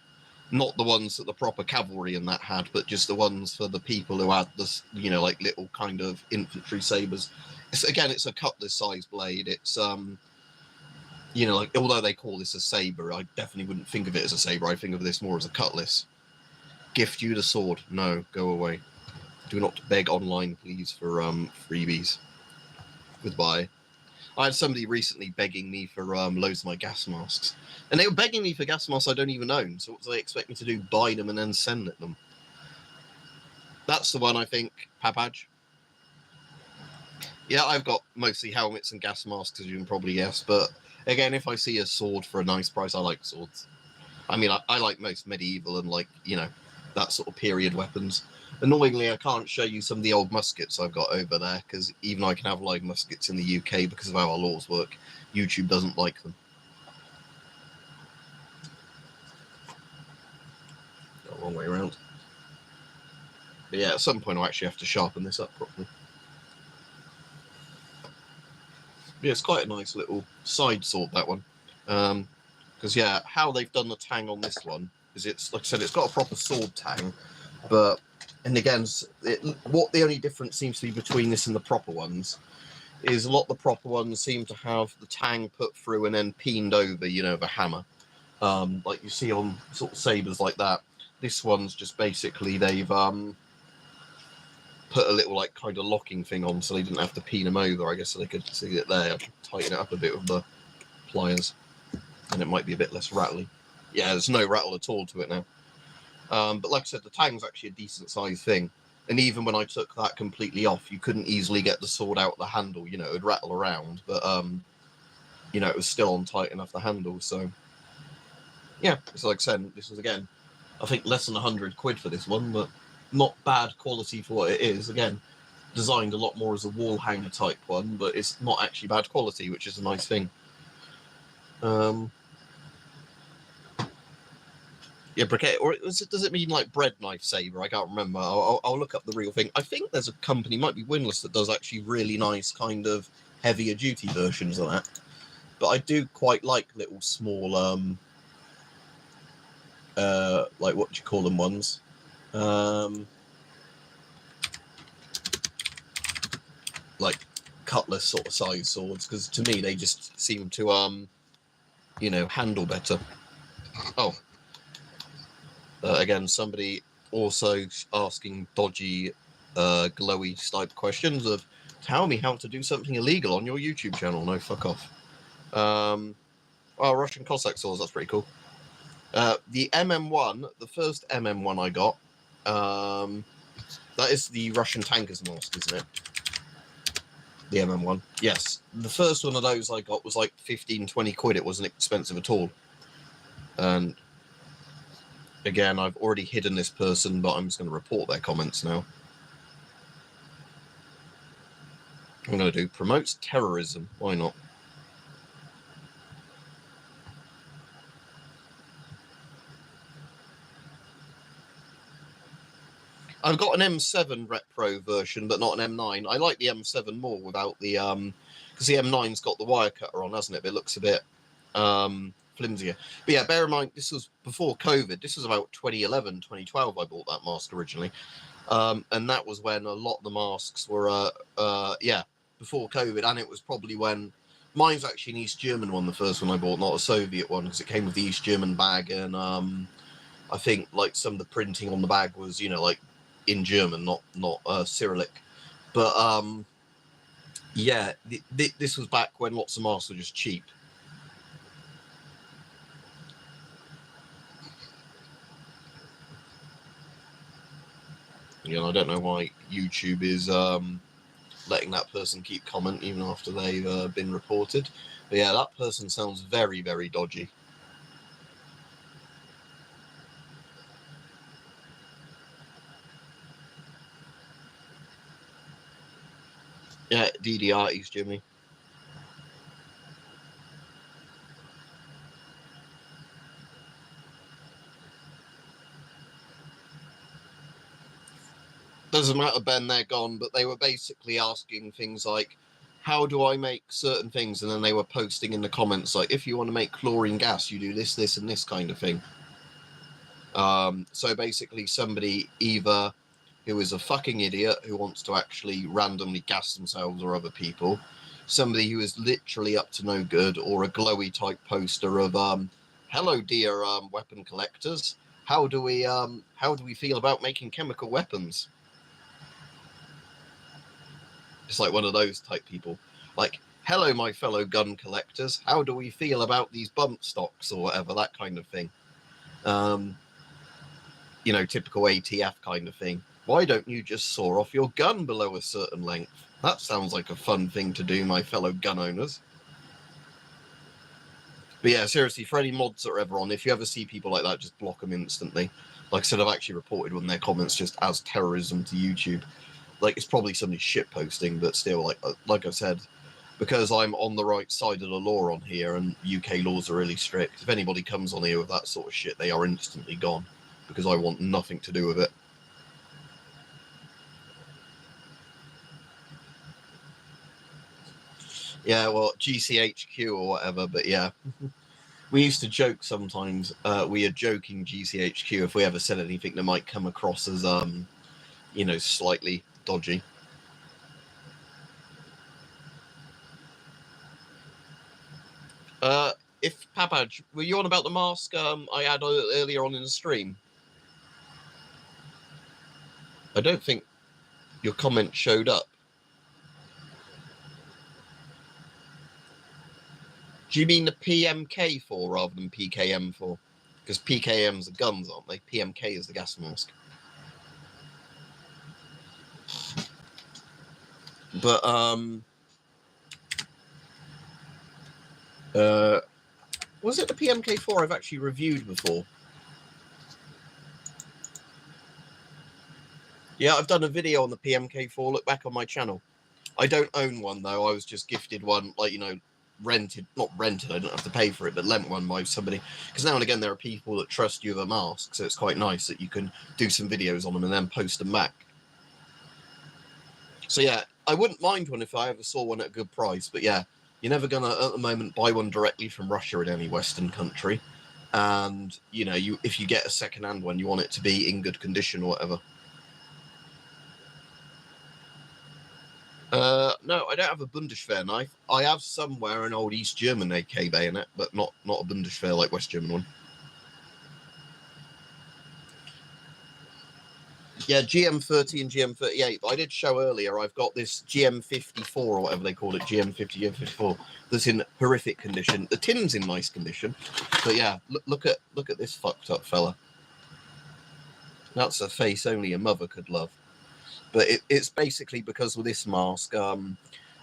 Not the ones that the proper cavalry and that had, but just the ones for the people who had this, you know, like little kind of infantry sabers. It's a cutlass size blade. It's you know, like although they call this a saber, I definitely wouldn't think of it as a saber. I think of this more as a cutlass. Gift you the sword. No, go away. Do not beg online, please, for freebies. Goodbye. I had somebody recently begging me for loads of my gas masks. And they were begging me for gas masks I don't even own. So what do they expect me to do? Buy them and then send it them? That's the one, I think. Papaj. Yeah, I've got mostly helmets and gas masks, as you can probably guess. But again, if I see a sword for a nice price, I like swords. I mean, I like most medieval and, like, you know, that sort of period weapons. Annoyingly, I can't show you some of the old muskets I've got over there, because even I can have live muskets in the UK because of how our laws work. YouTube doesn't like them. Got a long way around. But yeah, at some point I'll actually have to sharpen this up properly. Yeah, it's quite a nice little side sword, that one. Because, yeah, how they've done the tang on this one is it's, like I said, it's got a proper sword tang, but... And again, what the only difference seems to be between this and the proper ones is a lot of the proper ones seem to have the tang put through and then peened over, you know, the hammer. Like you see on sort of sabers like that. This one's just basically they've put a little like kind of locking thing on so they didn't have to peen them over, I guess, so they could see it there. Tighten it up a bit with the pliers and it might be a bit less rattly. Yeah, there's no rattle at all to it now. But like I said, the tang's actually a decent sized thing. And even when I took that completely off, you couldn't easily get the sword out of the handle. You know, it would rattle around, but, you know, it was still on tight enough, the handle. So, yeah, so like I said, this was, again, I think less than 100 quid for this one, but not bad quality for what it is. Again, designed a lot more as a wall hanger type one, but it's not actually bad quality, which is a nice thing. Yeah, briquette, or does it mean like bread knife saber? I can't remember. I'll look up the real thing. I think there's a company, might be Windlass, that does actually really nice kind of heavier duty versions of that. But I do quite like little small, like what do you call them ones? Like cutlass sort of size swords, because to me they just seem to, you know, handle better. Oh. Again, somebody also asking dodgy, glowy type questions of, tell me how to do something illegal on your YouTube channel. No, fuck off. Oh, Russian Cossack swords, that's pretty cool. The MM1, the first MM1 I got, that is the Russian tanker's mask, isn't it? The MM1. Yes. The first one of those I got was like 15, 20 quid. It wasn't expensive at all. And... again, I've already hidden this person, but I'm just going to report their comments now. I'm going to do promotes terrorism. Why not? I've got an M7 Repro version, but not an M9. I like the M7 more without the... because the M9's got the wire cutter on, hasn't it? But it looks a bit... flimsier. But yeah, bear in mind, this was before COVID. This was about 2011, 2012 I bought that mask originally. And that was when a lot of the masks were, yeah, before COVID. And it was probably when Mine's actually an East German one, the first one I bought, not a Soviet one, because it came with the East German bag, and I think like some of the printing on the bag was, you know, like in German, not Cyrillic. But yeah, this was back when lots of masks were just cheap. You know, I don't know why YouTube is letting that person keep comment even after they've been reported. But yeah, that person sounds very, very dodgy. Yeah, DDRs, Jimmy. Doesn't matter, Ben, they're gone, but they were basically asking things like, how do I make certain things? And then they were posting in the comments, like, if you want to make chlorine gas, you do this, this, and this kind of thing. So basically somebody either who is a fucking idiot who wants to actually randomly gas themselves or other people, somebody who is literally up to no good, or a glowy type poster of, hello, dear weapon collectors. How do we feel about making chemical weapons? It's like one of those type people. Like, hello, my fellow gun collectors. How do we feel about these bump stocks or whatever, that kind of thing. You know, typical ATF kind of thing. Why don't you just saw off your gun below a certain length? That sounds like a fun thing to do, my fellow gun owners. But yeah, seriously, for any mods that are ever on, if you ever see people like that, just block them instantly. Like I said, I've actually reported one of their comments just as terrorism to YouTube. Like, it's probably somebody shit posting, but still, like I said, because I'm on the right side of the law on here, and UK laws are really strict, if anybody comes on here with that sort of shit, they are instantly gone, because I want nothing to do with it. Yeah, well, GCHQ or whatever, but yeah. We used to joke sometimes, we are joking GCHQ if we ever said anything that might come across as, you know, slightly dodgy. If Papaj, were you on about the mask I had earlier on in the stream? I don't think your comment showed up. Do you mean the PMK4 rather than PKM4? Because PKMs are guns, aren't they? PMK is the gas mask. But was it the PMK4 I've actually reviewed before? Yeah, I've done a video on the PMK4. Look back on my channel. I don't own one, though. I was just gifted one, like, you know, rented. Not rented, I don't have to pay for it, but lent one by somebody. Because now and again, there are people that trust you with a mask, so it's quite nice that you can do some videos on them and then post them back. So, yeah, I wouldn't mind one if I ever saw one at a good price, but yeah, you're never going to, at the moment, buy one directly from Russia in any Western country. And, you know, if you get a second-hand one, you want it to be in good condition or whatever. No, I don't have a Bundeswehr knife. I have somewhere an old East German AK bayonet, but not a Bundeswehr like West German one. Yeah, GM30 and GM38. But I did show earlier, I've got this GM54 or whatever they call it, GM50, GM54, that's in horrific condition. The tin's in nice condition, but yeah, look at this fucked up fella. That's a face only a mother could love. But it's basically because with this mask,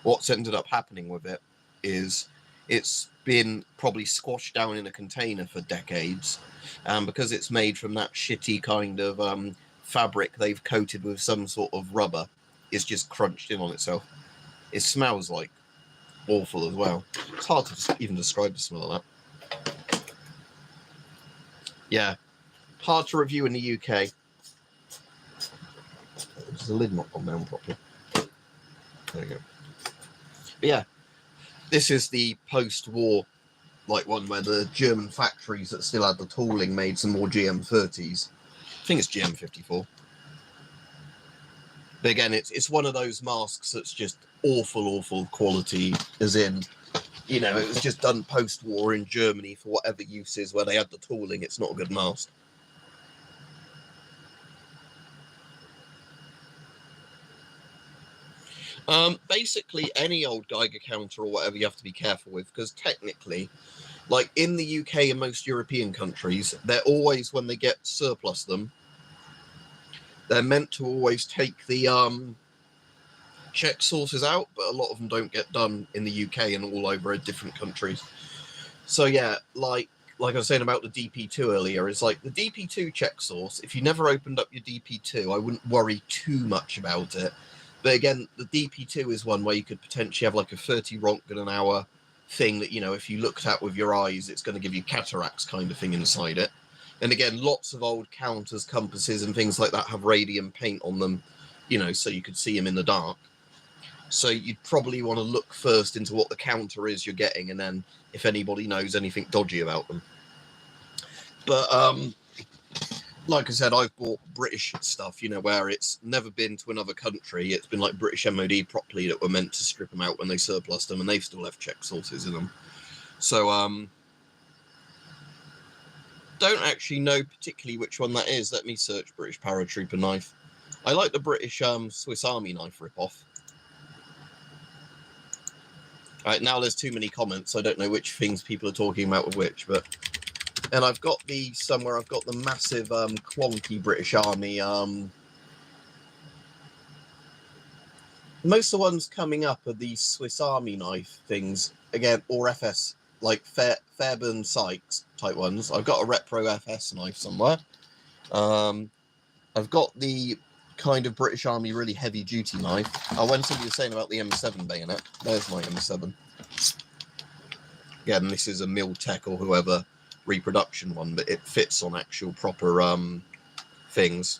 what's ended up happening with it is it's been probably squashed down in a container for decades, and because it's made from that shitty kind of fabric they've coated with some sort of rubber, it's just crunched in on itself. It smells like awful as well. It's hard to even describe the smell of that. Yeah, hard to review in the UK. There's the lid not gone down properly. There you go. But yeah, this is the post-war like one where the German factories that still had the tooling made some more GM30s. I think it's GM54. But again, it's one of those masks that's just awful quality, as in, you know, it was just done post-war in Germany for whatever uses where they had the tooling. It's not a good mask. Basically, any old Geiger counter or whatever you have to be careful with, because technically, like in the UK and most European countries, they're always, when they get surplus them, they're meant to always take the check sources out, but a lot of them don't get done in the UK and all over different countries. So yeah, like I was saying about the DP2 earlier, is like the DP2 check source, if you never opened up your DP2, I wouldn't worry too much about it. But again, the DP2 is one where you could potentially have like a 30 Rontgen an hour thing that, you know, if you looked at with your eyes, it's going to give you cataracts kind of thing inside it. And again, lots of old counters, compasses and things like that have radium paint on them, you know, so you could see them in the dark. So you'd probably want to look first into what the counter is you're getting, and then if anybody knows anything dodgy about them. But like I said, I've bought British stuff, you know, where it's never been to another country. It's been like British MOD properly that were meant to strip them out when they surplused them, and they've still left check sources in them. So don't actually know particularly which one that is. Let me search British paratrooper knife. I like the British Swiss Army knife rip-off. All right, now there's too many comments, so I don't know which things people are talking about with which, but... And I've got the somewhere, I've got the massive clonky British Army. Most of the ones coming up are these Swiss Army knife things, again, or FS, like Fairbairn Sykes type ones. I've got a Repro FS knife somewhere. I've got the kind of British Army really heavy duty knife. When somebody was saying about the M7 bayonet, there's my M7. Again, this is a Miltech or whoever reproduction one, but it fits on actual proper things.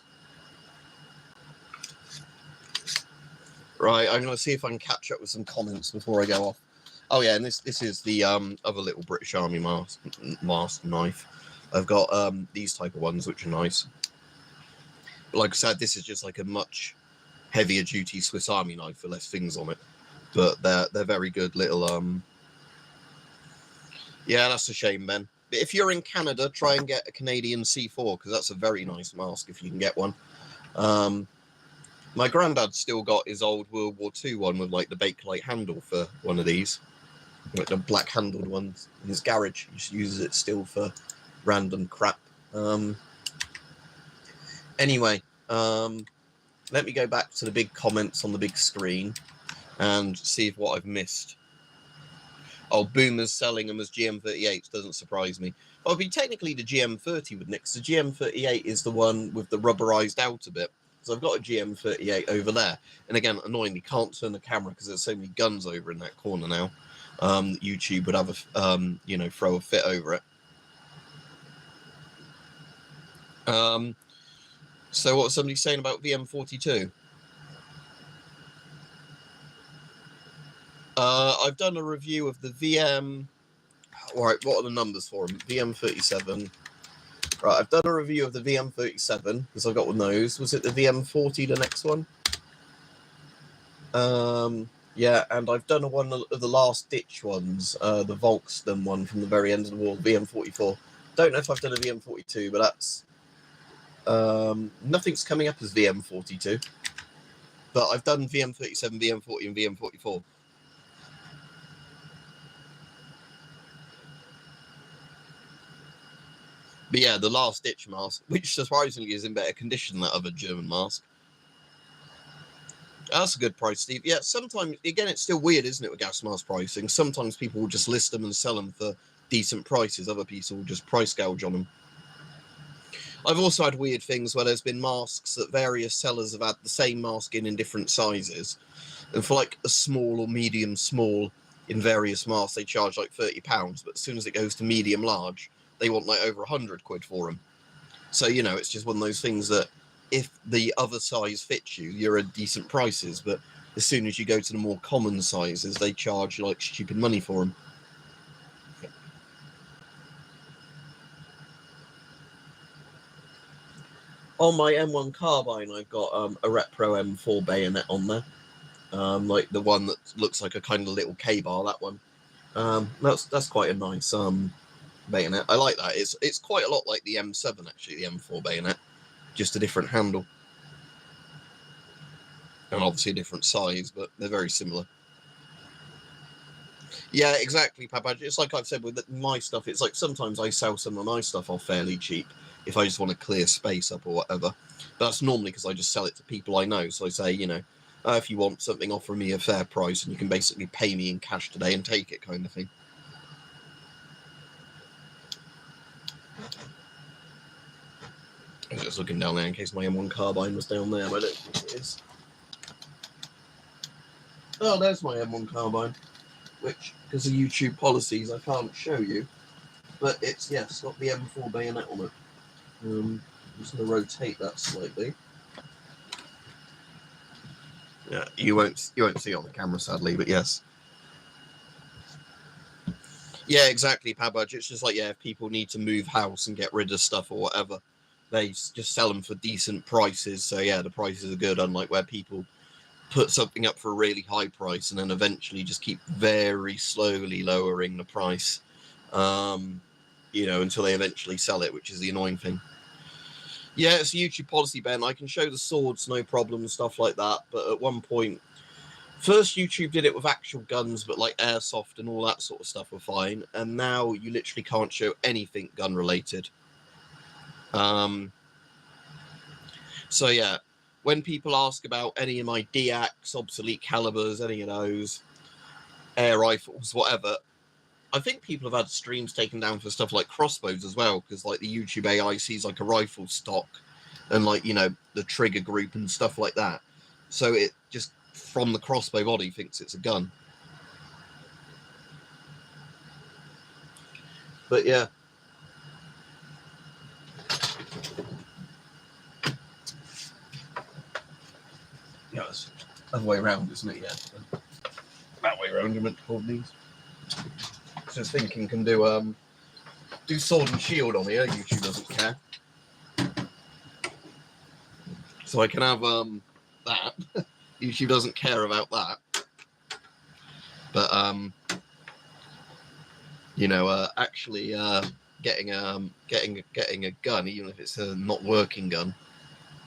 Right, I'm going to see if I can catch up with some comments before I go off. Oh yeah, and this is the other little British Army mask knife. I've got these type of ones which are nice. But like I said, this is just like a much heavier duty Swiss Army knife with less things on it. But they're very good little yeah, that's a shame, Ben. But if you're in Canada, try and get a Canadian C4, because that's a very nice mask if you can get one. My granddad still got his old World War II one with like the Bakelite handle for one of these, like the black handled ones in his garage. He just uses it still for random crap. Anyway, let me go back to the big comments on the big screen and see if what I've missed. Oh, Boomers selling them as GM38s doesn't surprise me. Well, it'd be technically the GM30 with Nick. The GM38 is the one with the rubberized outer bit. So I've got a GM38 over there. And again, annoyingly, can't turn the camera because there's so many guns over in that corner now. YouTube would have a, you know, throw a fit over it. So what was somebody saying about VM42? I've done a review of the VM. All right, what are the numbers for them? VM37. Right, I've done a review of the VM37 because I got one of those. Was it the VM40, the next one? Yeah, and I've done one of the last ditch ones, the Volkswagen one from the very end of the war, VM44. Don't know if I've done a VM42, but that's nothing's coming up as VM42. But I've done VM37, VM40, and VM44. But yeah, the last ditch mask, which surprisingly is in better condition than that other German mask. That's a good price, Steve. Yeah, sometimes, again, it's still weird, isn't it, with gas mask pricing? Sometimes people will just list them and sell them for decent prices. Other people will just price gouge on them. I've also had weird things where there's been masks that various sellers have had the same mask in different sizes. And for like a small or medium small in various masks, they charge like £30. But as soon as it goes to medium large, they want like over 100 quid for them. So, you know, it's just one of those things that if the other size fits you, you're at decent prices. But as soon as you go to the more common sizes, they charge like stupid money for them. On my M1 carbine, I've got a Repro M4 bayonet on there. Like the one that looks like a kind of little K-bar, that one. That's quite a nice bayonet. I like that. It's quite a lot like the M7 actually, the M4 bayonet, just a different handle, and obviously a different size, but they're very similar. Yeah, exactly, Papa. It's like I've said with my stuff. It's like sometimes I sell some of my stuff off fairly cheap if I just want to clear space up or whatever. But that's normally because I just sell it to people I know. So I say, you know, if you want something, offer me a fair price, and you can basically pay me in cash today and take it, kind of thing. I was just looking down there in case my M1 carbine was down there, but I don't think it is. Oh, there's my M1 carbine, which, because of YouTube policies, I can't show you. But it's, yes, got the M4 bayonet on it. I'm just going to rotate that slightly. Yeah, you won't see it on the camera, sadly, but yes. Yeah, exactly, Pabudge. It's just like, yeah, if people need to move house and get rid of stuff or whatever, they just sell them for decent prices. So yeah, the prices are good, unlike where people put something up for a really high price and then eventually just keep very slowly lowering the price, you know, until they eventually sell it, which is the annoying thing. Yeah, it's a YouTube policy, Ben. I can show the swords, no problem, stuff like that. But at one point, first YouTube did it with actual guns, but like airsoft and all that sort of stuff were fine. And now you literally can't show anything gun related. So yeah, when people ask about any of my DACs, obsolete calibers, any of those, air rifles, whatever, I think people have had streams taken down for stuff like crossbows as well, because like the YouTube AI sees like a rifle stock and like, you know, the trigger group and stuff like that. So it just, from the crossbow body, thinks it's a gun. But yeah. Yeah, it's the other way around, isn't it? Yeah. That way around, you're meant to hold these. Just thinking can do sword and shield on here. YouTube doesn't care. So I can have that. YouTube doesn't care about that. But you know, actually getting a gun, even if it's a not working gun,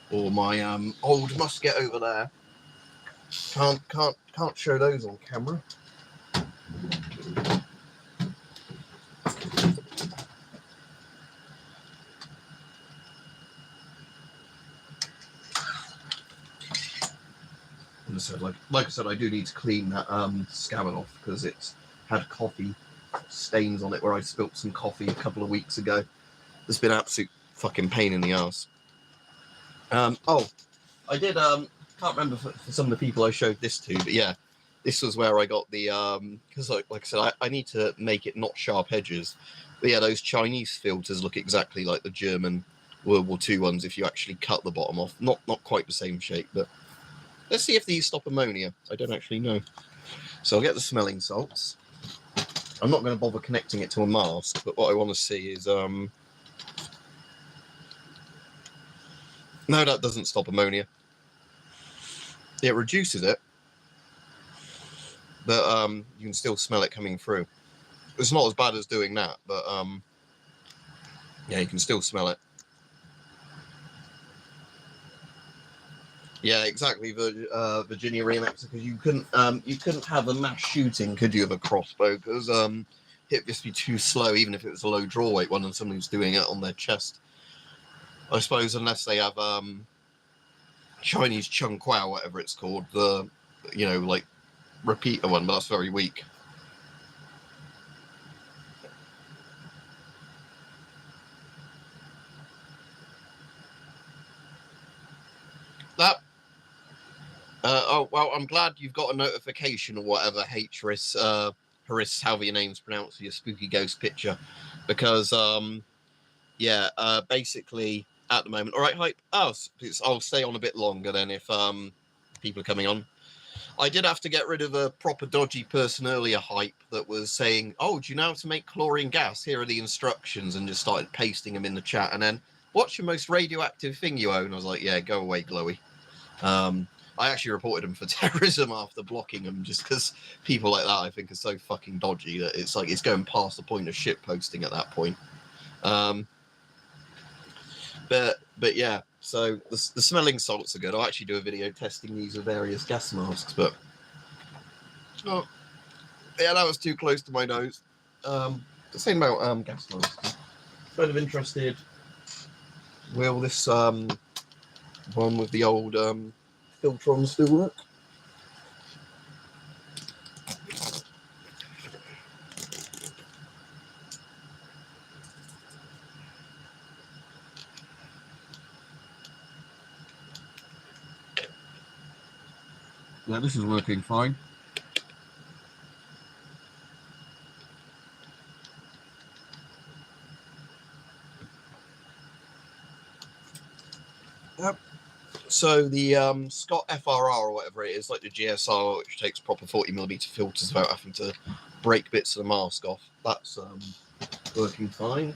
or my old musket over there. Can't show those on camera. So like I said, I do need to clean that scabbard off because it's had coffee stains on it where I spilt some coffee a couple of weeks ago. It's been an absolute fucking pain in the ass. Oh, I did can't remember for some of the people I showed this to, but yeah, this was where I got the because like I said, I need to make it not sharp edges. But yeah, those Chinese filters look exactly like the German World War II ones if you actually cut the bottom off. Not quite the same shape, but let's see if these stop ammonia. I don't actually know. So I'll get the smelling salts. I'm not going to bother connecting it to a mask, but what I want to see is no, that doesn't stop ammonia. It reduces it, but you can still smell it coming through. It's not as bad as doing that, but yeah, you can still smell it. Yeah, exactly, Virginia Remix, because you couldn't have a mass shooting, could you, of a crossbow? Because it'd just be too slow, even if it was a low draw weight one and somebody's doing it on their chest. I suppose unless they have Chinese Chung Kwao, whatever it's called, the, you know, like repeater one, but that's very weak. That oh well, I'm glad you've got a notification or whatever, Haris, however your name's pronounced, for your spooky ghost picture, because yeah, basically at the moment, all right, hype. Oh, I'll stay on a bit longer then if people are coming on. I did have to get rid of a proper dodgy person earlier, hype, that was saying, "Oh, do you know how to make chlorine gas? Here are the instructions," and just started pasting them in the chat. And then, "What's your most radioactive thing you own?" I was like, "Yeah, go away, Glowy." I actually reported them for terrorism after blocking them, just because people like that I think are so fucking dodgy that it's like it's going past the point of shit posting at that point. But yeah, so the smelling salts are good. I'll actually do a video testing these with various gas masks, but oh, yeah, that was too close to my nose. The same about gas masks. Kind of interested. Will this one with the old filter on still work? Yeah, this is working fine. Yep. So the Scott FRR or whatever it is, like the GSR, which takes proper 40mm filters without having to break bits of the mask off, that's working fine.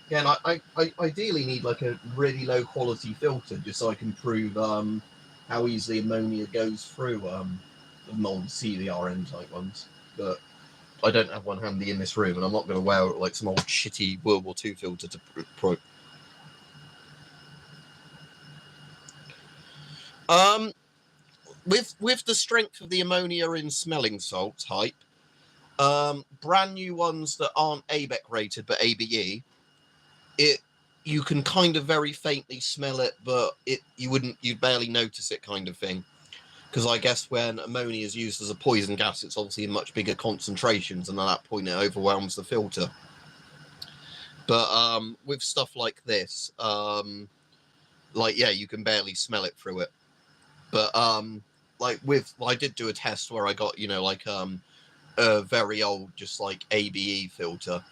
Again, I ideally need like a really low quality filter just so I can prove how easily ammonia goes through the mold CVRN type ones. But I don't have one handy in this room, and I'm not going to wear like some old shitty World War II filter to pro. With the strength of the ammonia in smelling salt type, brand new ones that aren't ABEC rated but ABE, you can kind of very faintly smell it, but you'd barely notice it, kind of thing. Because I guess when ammonia is used as a poison gas, it's obviously in much bigger concentrations, and at that point it overwhelms the filter. But with stuff like this, like yeah, you can barely smell it through it. But like I did do a test where I got like a very old just like ABE filter,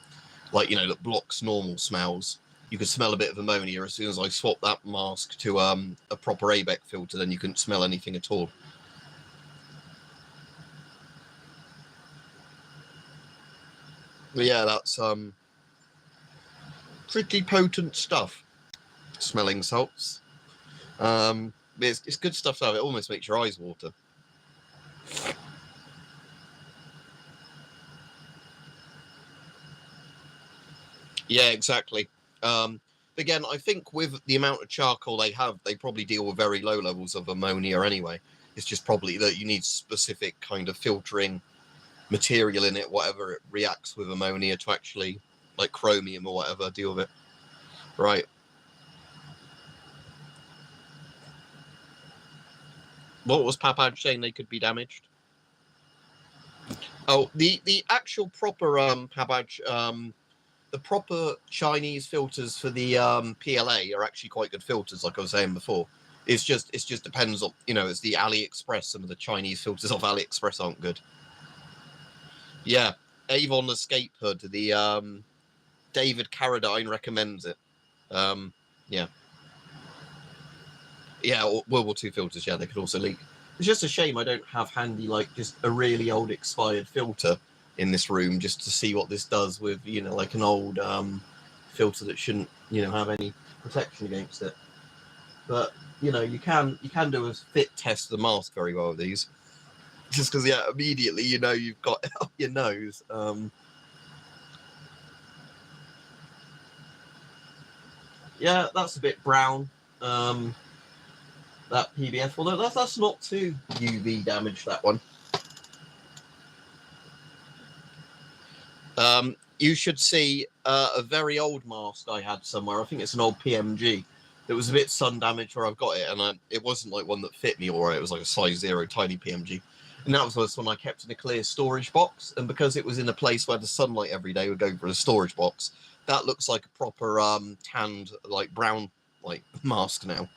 like that blocks normal smells. You could smell a bit of ammonia. As soon as I swapped that mask to a proper ABEC filter, then you couldn't smell anything at all. But yeah, that's pretty potent stuff. Smelling salts. It's good stuff to have. It almost makes your eyes water. Yeah, exactly. Again, I think with the amount of charcoal they have, they probably deal with very low levels of ammonia anyway. It's just probably that you need specific kind of filtering material in it, whatever it reacts with ammonia to actually, like chromium or whatever, deal with it. Right. What was Papad saying they could be damaged? Oh, the actual proper Papad, the proper Chinese filters for the PLA are actually quite good filters, like I was saying before. It just depends on, it's the AliExpress. Some of the Chinese filters off AliExpress aren't good. Yeah, Avon Escape Hood, the David Carradine recommends it. Yeah. Yeah, World War II filters, yeah, they could also leak. It's just a shame I don't have handy, like, just a really old expired filter in this room just to see what this does with, like an old filter that shouldn't, have any protection against it. But, you can do a fit test of the mask very well with these. Just because, yeah, immediately, you've got it up your nose. Yeah, that's a bit brown. That PBF, although that's not too UV damaged, that one. You should see a very old mask I had somewhere. I think it's an old PMG. It was a bit sun damaged where I've got it, and it wasn't like one that fit me all right. It was like a size 0 tiny PMG. And that was this one I kept in a clear storage box. And because it was in a place where the sunlight every day would go for a storage box, that looks like a proper tanned, like brown, like mask now.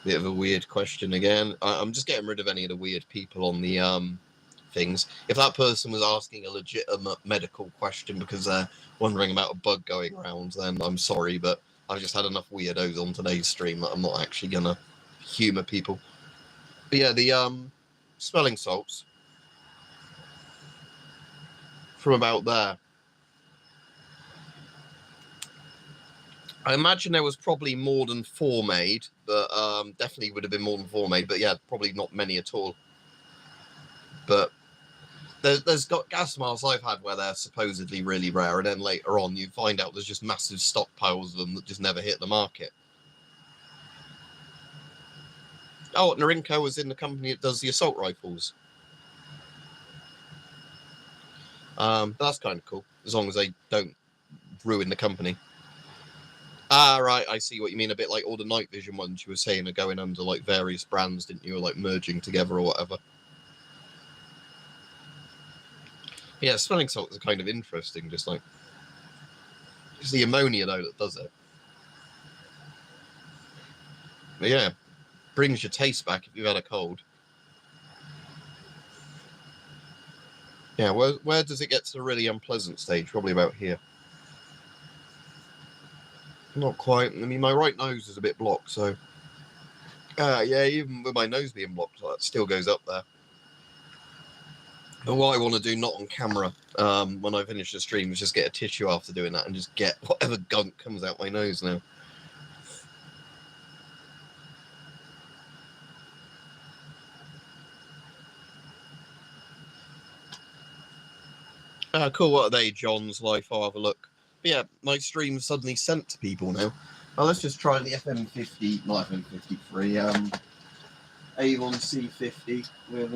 Bit of a weird question again. I'm just getting rid of any of the weird people on the things. If that person was asking a legitimate medical question because they're wondering about a bug going around, then I'm sorry, but I've just had enough weirdos on today's stream that I'm not actually gonna humour people. But yeah, the smelling salts from about there. I imagine there was probably more than 4 made, but definitely would have been more than 4 made. But yeah, probably not many at all. But there's got gas masks I've had where they're supposedly really rare, and then later on you find out there's just massive stockpiles of them that just never hit the market. Oh, Norinco was in the company that does the assault rifles. That's kind of cool, as long as they don't ruin the company. Ah, right, I see what you mean. A bit like all the night vision ones you were saying are going under like various brands, didn't you? Or like merging together or whatever. Yeah, smelling salts are kind of interesting, just like it's the ammonia though that does it. But yeah, brings your taste back if you've had a cold. Yeah, where does it get to the really unpleasant stage? Probably about here. Not quite. I mean, my right nose is a bit blocked, so... yeah, even with my nose being blocked, that still goes up there. But what I want to do, not on camera, when I finish the stream, is just get a tissue after doing that and just get whatever gunk comes out my nose now. Cool, what are they, John's Life? I'll have a look. But yeah, my stream's suddenly sent to people now. Well, let's just try the FM50, not FM53, A1C50 with,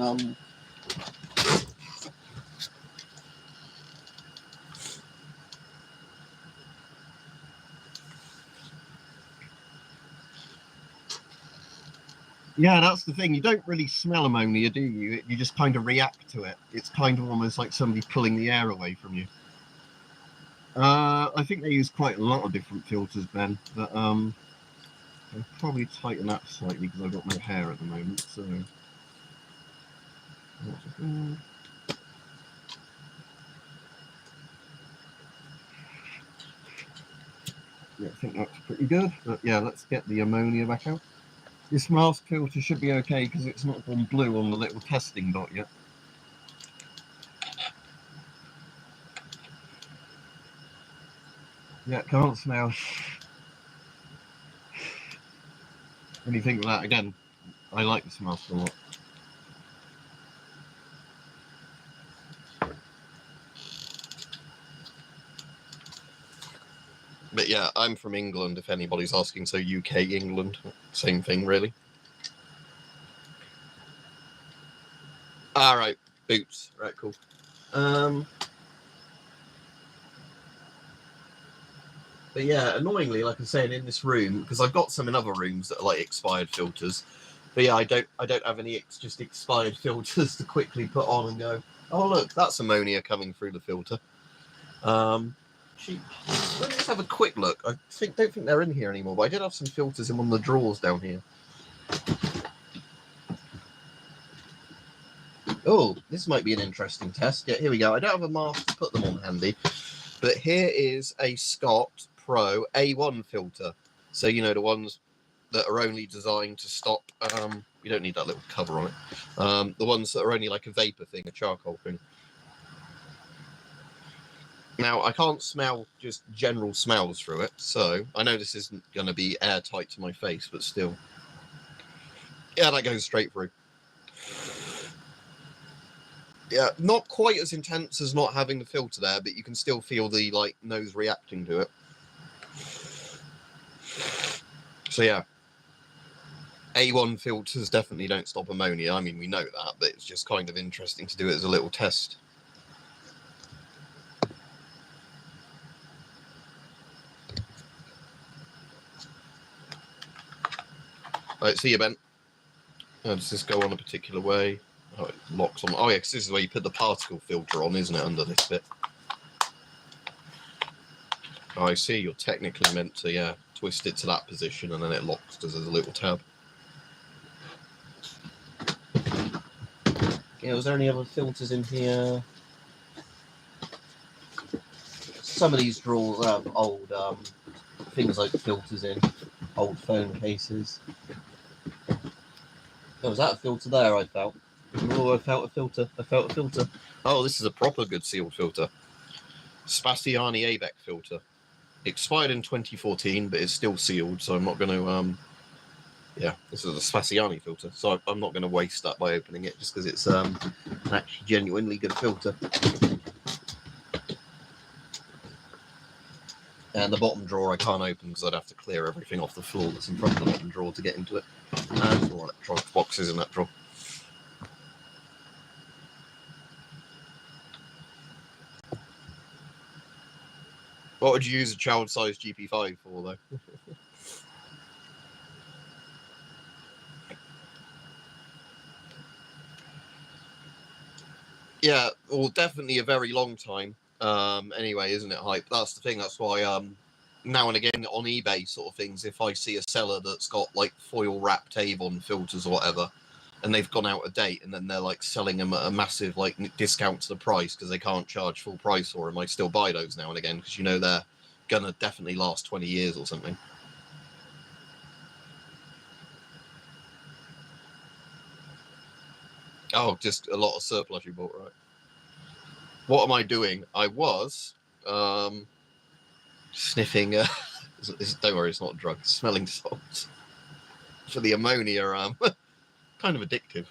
Yeah, that's the thing. You don't really smell ammonia, do you? You just kind of react to it. It's kind of almost like somebody pulling the air away from you. I think they use quite a lot of different filters, Ben, but I'll probably tighten that slightly because I've got no hair at the moment, so... Yeah, I think that's pretty good, but yeah, let's get the ammonia back out. This mask filter should be okay because it's not gone blue on the little testing dot yet. Yeah, can't smell. When you think of that, again, I like this mask a lot. But yeah, I'm from England, if anybody's asking, so UK, England, same thing, really. All right, boots, right, cool. But yeah, annoyingly, like I'm saying, in this room, because I've got some in other rooms that are like expired filters. But yeah, I don't have any just expired filters to quickly put on and go, oh look, that's ammonia coming through the filter. Let's just have a quick look. I don't think they're in here anymore, but I did have some filters in one of the drawers down here. Oh, this might be an interesting test. Yeah, here we go. I don't have a mask to put them on handy, but here is a Scott Pro A1 filter. So, you know, the ones that are only designed to stop, you don't need that little cover on it. The ones that are only like a vapor thing, a charcoal thing. Now, I can't smell just general smells through it, so I know this isn't going to be airtight to my face, but still. Yeah, that goes straight through. Yeah, not quite as intense as not having the filter there, but you can still feel the, like, nose reacting to it. So, yeah. A1 filters definitely don't stop ammonia. I mean, we know that, but it's just kind of interesting to do it as a little test. Right, see you, Ben. Does this go on a particular way? Oh, it locks on. Oh, yeah, because this is where you put the particle filter on, isn't it, under this bit? Oh, I see. You're technically meant to, yeah, twist it to that position, and then it locks because there's a little tab. Yeah, was there any other filters in here? Some of these drawers have old things like filters in, old phone cases. Oh, was that a filter there I felt? Oh, I felt a filter. I felt a filter. Oh, this is a proper good sealed filter. Spassiani ABEC filter. expired in 2014, but it's still sealed, so I'm not going to, yeah, this is a Spaziani filter, so I'm not going to waste that by opening it, just because it's an actually genuinely good filter. And the bottom drawer I can't open because I'd have to clear everything off the floor that's in front of the bottom drawer to get into it. And more electronic boxes in that drawer. What would you use a child-sized GP5 for, though? Yeah, well, definitely a very long time. Anyway, isn't it, Hype? That's the thing. That's why now and again on eBay sort of things, if I see a seller that's got like foil wrapped Avon filters or whatever, and they've gone out of date, and then they're like selling them at a massive like discount to the price because they can't charge full price for them, I still buy those now and again because you know they're gonna definitely last 20 years or something. Oh, just a lot of surplus you bought, right? What am I doing? I was sniffing. Don't worry, it's not a drug. Smelling salts for the ammonia. Kind of addictive.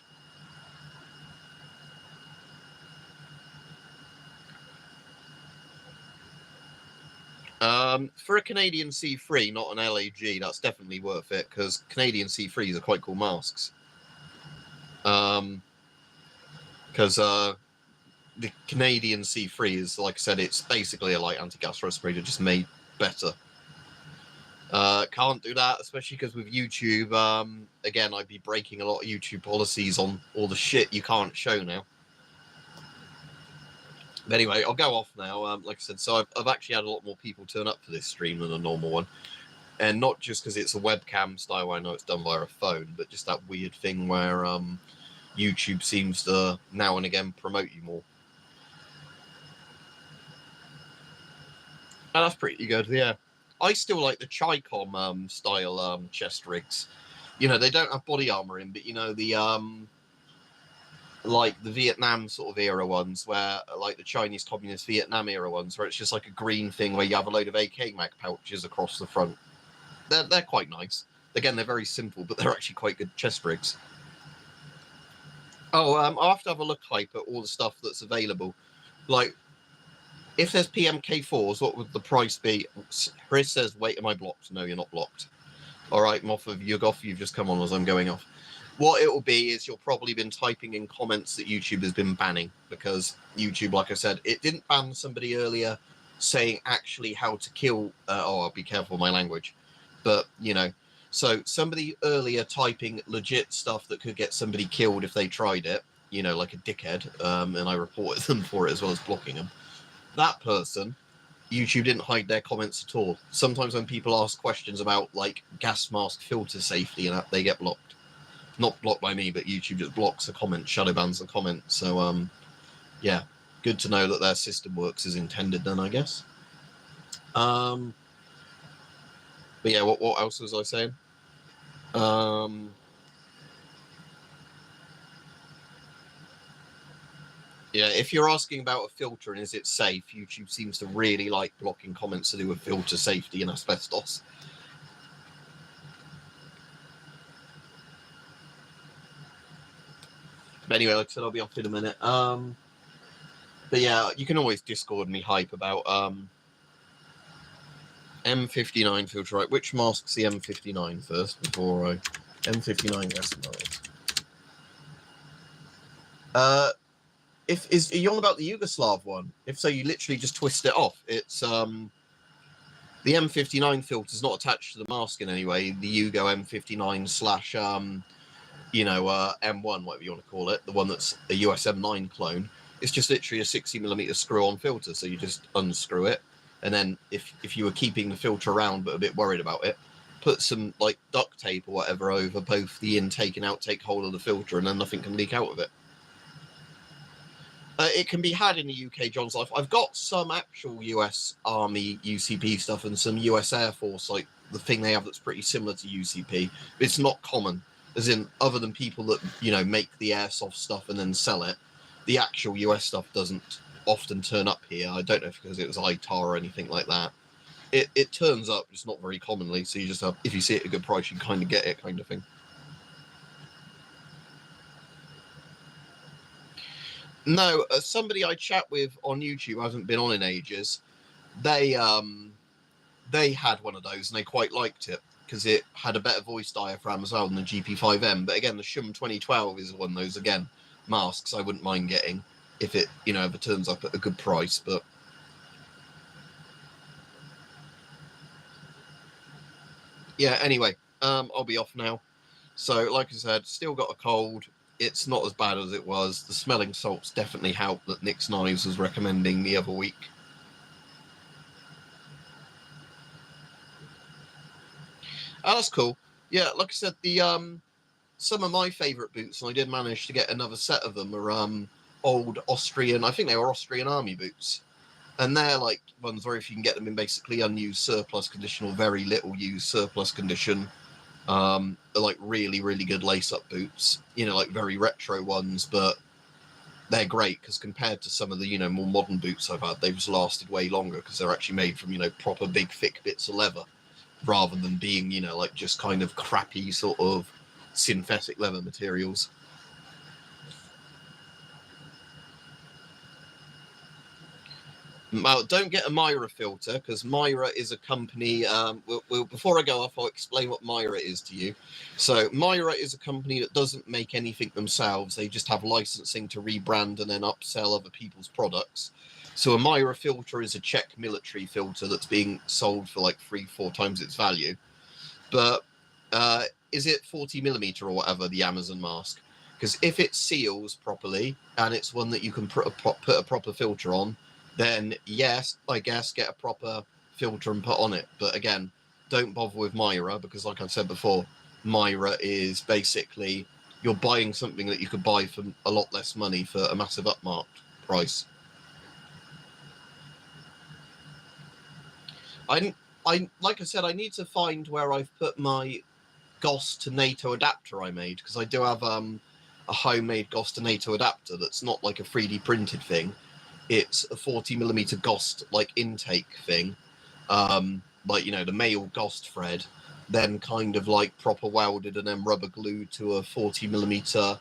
For a Canadian C3, not an LAG, that's definitely worth it because Canadian C3s are quite cool masks. Because the Canadian C3 is, like I said, it's basically a light anti-gas respirator, just made better. Can't do that, especially because with YouTube, again, I'd be breaking a lot of YouTube policies on all the shit you can't show now. But anyway, I'll go off now. Like I said, so I've actually had a lot more people turn up for this stream than a normal one. And not just because it's a webcam style, I know it's done via a phone, but just that weird thing where YouTube seems to now and again promote you more. And that's pretty good, yeah. I still like the Chicom style chest rigs. You know, they don't have body armor in, but you know, the like the Vietnam sort of era ones where like the Chinese Communist Vietnam era ones where it's just like a green thing where you have a load of AK mag pouches across the front. They're quite nice. Again, they're very simple, but they're actually quite good chest rigs. Oh, I'll have to have a look, Hype, at all the stuff that's available. Like, if there's PMK4s, what would the price be? Chris says, wait, am I blocked? No, you're not blocked. All right, Moff of Yugoff, you've just come on as I'm going off. What it will be is you'll probably been typing in comments that YouTube has been banning because YouTube, like I said, it didn't ban somebody earlier saying actually how to kill. Oh, I'll be careful with my language. But, you know, so somebody earlier typing legit stuff that could get somebody killed if they tried it, you know, like a dickhead, and I reported them for it as well as blocking them. That person, YouTube didn't hide their comments at all. Sometimes when people ask questions about, like, gas mask filter safety and that, they get blocked. Not blocked by me, but YouTube just blocks a comment, shadow bans a comment. So, yeah, good to know that their system works as intended then, I guess. But yeah, what else was I saying? Yeah, if you're asking about a filter and is it safe, YouTube seems to really like blocking comments to do with filter safety and asbestos. But anyway, like I said, I'll be off in a minute. But yeah, you can always Discord me, Hype, about M59 filter. Right, which mask's the M59 first before I M59 gas mask? Are you on about the Yugoslav one? If so, you literally just twist it off. It's the M59 filter is not attached to the mask in any way. The Yugo M59 slash M1, whatever you want to call it, the one that's a US M9 clone. It's just literally a 60mm screw-on filter. So you just unscrew it, and then if you were keeping the filter around but a bit worried about it, put some like duct tape or whatever over both the intake and outtake hole of the filter, and then nothing can leak out of it. It can be had in the UK, John's Life. I've got some actual US Army UCP stuff and some US Air Force, like the thing they have that's pretty similar to UCP. But it's not common, as in other than people that, you know, make the airsoft stuff and then sell it. The actual US stuff doesn't often turn up here. I don't know if because it was ITAR or anything like that. it turns up, just not very commonly. So you just have, if you see it at a good price, you kind of get it, kind of thing. No, somebody I chat with on YouTube, hasn't been on in ages. They had one of those and they quite liked it because it had a better voice diaphragm as well than the GP5M. But again, the Shum 2012 is one of those, again, masks I wouldn't mind getting if it, you know, if it turns up at a good price. But yeah, anyway, I'll be off now. So, like I said, still got a cold. It's not as bad as it was. The smelling salts definitely help that Nick's Knives was recommending the other week. Oh, that's cool. Yeah, like I said, the some of my favourite boots, and I did manage to get another set of them, are old Austrian, I think they were Austrian army boots. And they're like ones where if you can get them in basically unused surplus condition or very little used surplus condition, they're like really, really good lace-up boots, you know, like very retro ones, but they're great because compared to some of the, you know, more modern boots I've had, they've just lasted way longer because they're actually made from, you know, proper big thick bits of leather rather than being, you know, like just kind of crappy sort of synthetic leather materials. Well, don't get a Myra filter because Myra is a company. Before I go off, I'll explain what Myra is to you. So, Myra is a company that doesn't make anything themselves. They just have licensing to rebrand and then upsell other people's products. So, a Myra filter is a Czech military filter that's being sold for like 3-4 times its value. But is it 40mm or whatever, the Amazon mask? Because if it seals properly and it's one that you can put a proper filter on, then yes, I guess get a proper filter and put on it. But again, don't bother with Myra because, like I said before, Myra is basically you're buying something that you could buy for a lot less money for a massive upmarked price. I like I said, I need to find where I've put my GOS to NATO adapter I made because I do have a homemade GOS to NATO adapter that's not like a 3D printed thing. It's a 40mm GOST like intake thing, like, you know, the male GOST thread, then kind of like proper welded and then rubber glued to a 40mm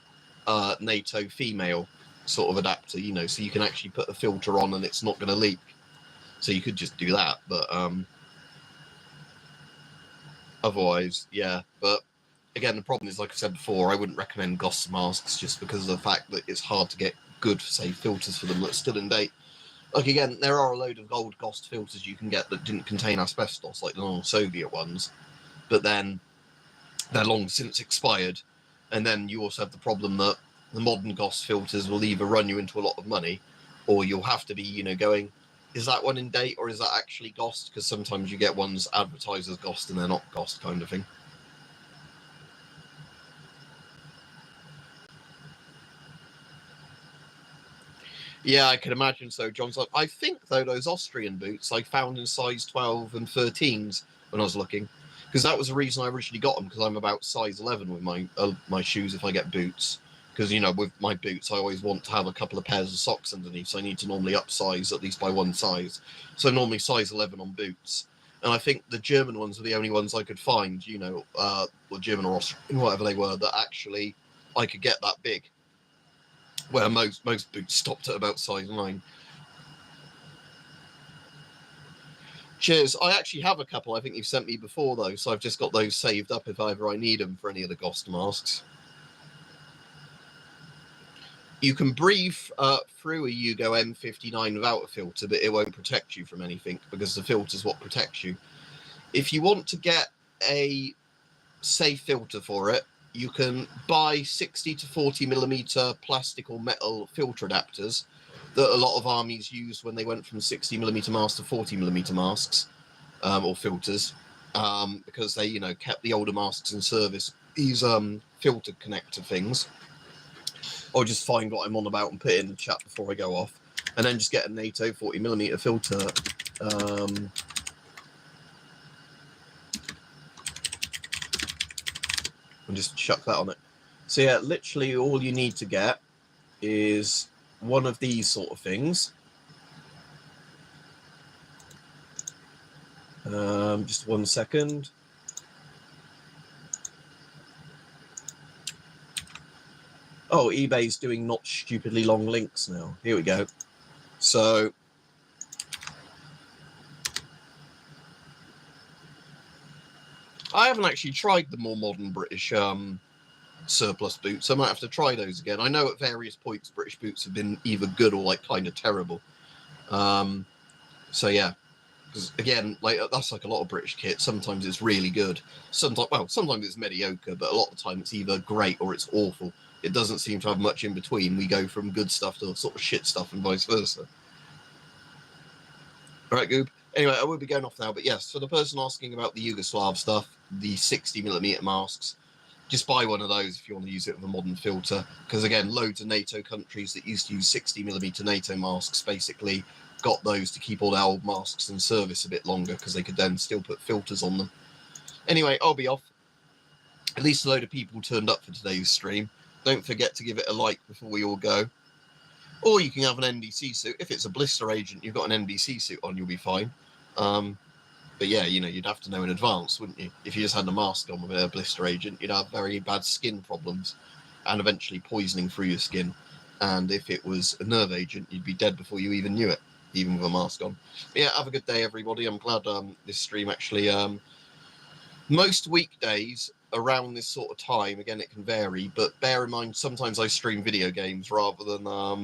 NATO female sort of adapter, you know, so you can actually put a filter on and it's not going to leak. So you could just do that, but otherwise, yeah. But again, the problem is, like I said before, I wouldn't recommend GOST masks just because of the fact that it's hard to get good, say, filters for them that's still in date. Like, again, there are a load of old GOST filters you can get that didn't contain asbestos, like the non-Soviet ones, but then they're long since expired. And then you also have the problem that the modern GOST filters will either run you into a lot of money, or you'll have to be, you know, going, is that one in date, or is that actually GOST? Because sometimes you get ones advertised as GOST and they're not GOST, kind of thing. Yeah, I can imagine so. John's like, I think, though, those Austrian boots I found in size 12 and 13s when I was looking. Because that was the reason I originally got them, because I'm about size 11 with my shoes if I get boots. Because, you know, with my boots, I always want to have a couple of pairs of socks underneath, so I need to normally upsize at least by one size. So normally size 11 on boots. And I think the German ones are the only ones I could find, you know, or German or Austrian, whatever they were, that actually I could get that big. Where most boots stopped at about size 9. Cheers. I actually have a couple I think you've sent me before, though, so I've just got those saved up if ever I need them for any of the GOST masks. You can breathe through a Yugo M59 without a filter, but it won't protect you from anything because the filter's what protects you. If you want to get a safe filter for it, you can buy 60 to 40mm plastic or metal filter adapters that a lot of armies used when they went from 60mm masks to 40mm masks, or filters, because they, you know, kept the older masks in service. These filter connector things. I'll just find what I'm on about and put it in the chat before I go off, and then just get a NATO 40mm filter. And just chuck that on it. So yeah, literally all you need to get is one of these sort of things. Just 1 second. Oh, eBay's doing not stupidly long links now. Here we go. So I haven't actually tried the more modern British surplus boots. I might have to try those again. I know at various points British boots have been either good or like kind of terrible. So yeah, because again, like that's like a lot of British kit. Sometimes it's really good. Sometimes it's mediocre, but a lot of the time it's either great or it's awful. It doesn't seem to have much in between. We go from good stuff to sort of shit stuff and vice versa. All right, Goob. Anyway, I will be going off now, but yes, for the person asking about the Yugoslav stuff, the 60mm masks, just buy one of those if you want to use it with a modern filter, because again, loads of NATO countries that used to use 60mm NATO masks basically got those to keep all their old masks in service a bit longer, because they could then still put filters on them. Anyway, I'll be off. At least a load of people turned up for today's stream. Don't forget to give it a like before we all go. Or you can have an NBC suit. If it's a blister agent, you've got an NBC suit on, you'll be fine. But yeah, you know, you'd have to know in advance, wouldn't you? If you just had a mask on with a blister agent, you'd have very bad skin problems and eventually poisoning through your skin. And if it was a nerve agent, you'd be dead before you even knew it, even with a mask on. But yeah, have a good day, everybody. I'm glad this stream actually... most weekdays around this sort of time, again, it can vary, but bear in mind, sometimes I stream video games rather than... All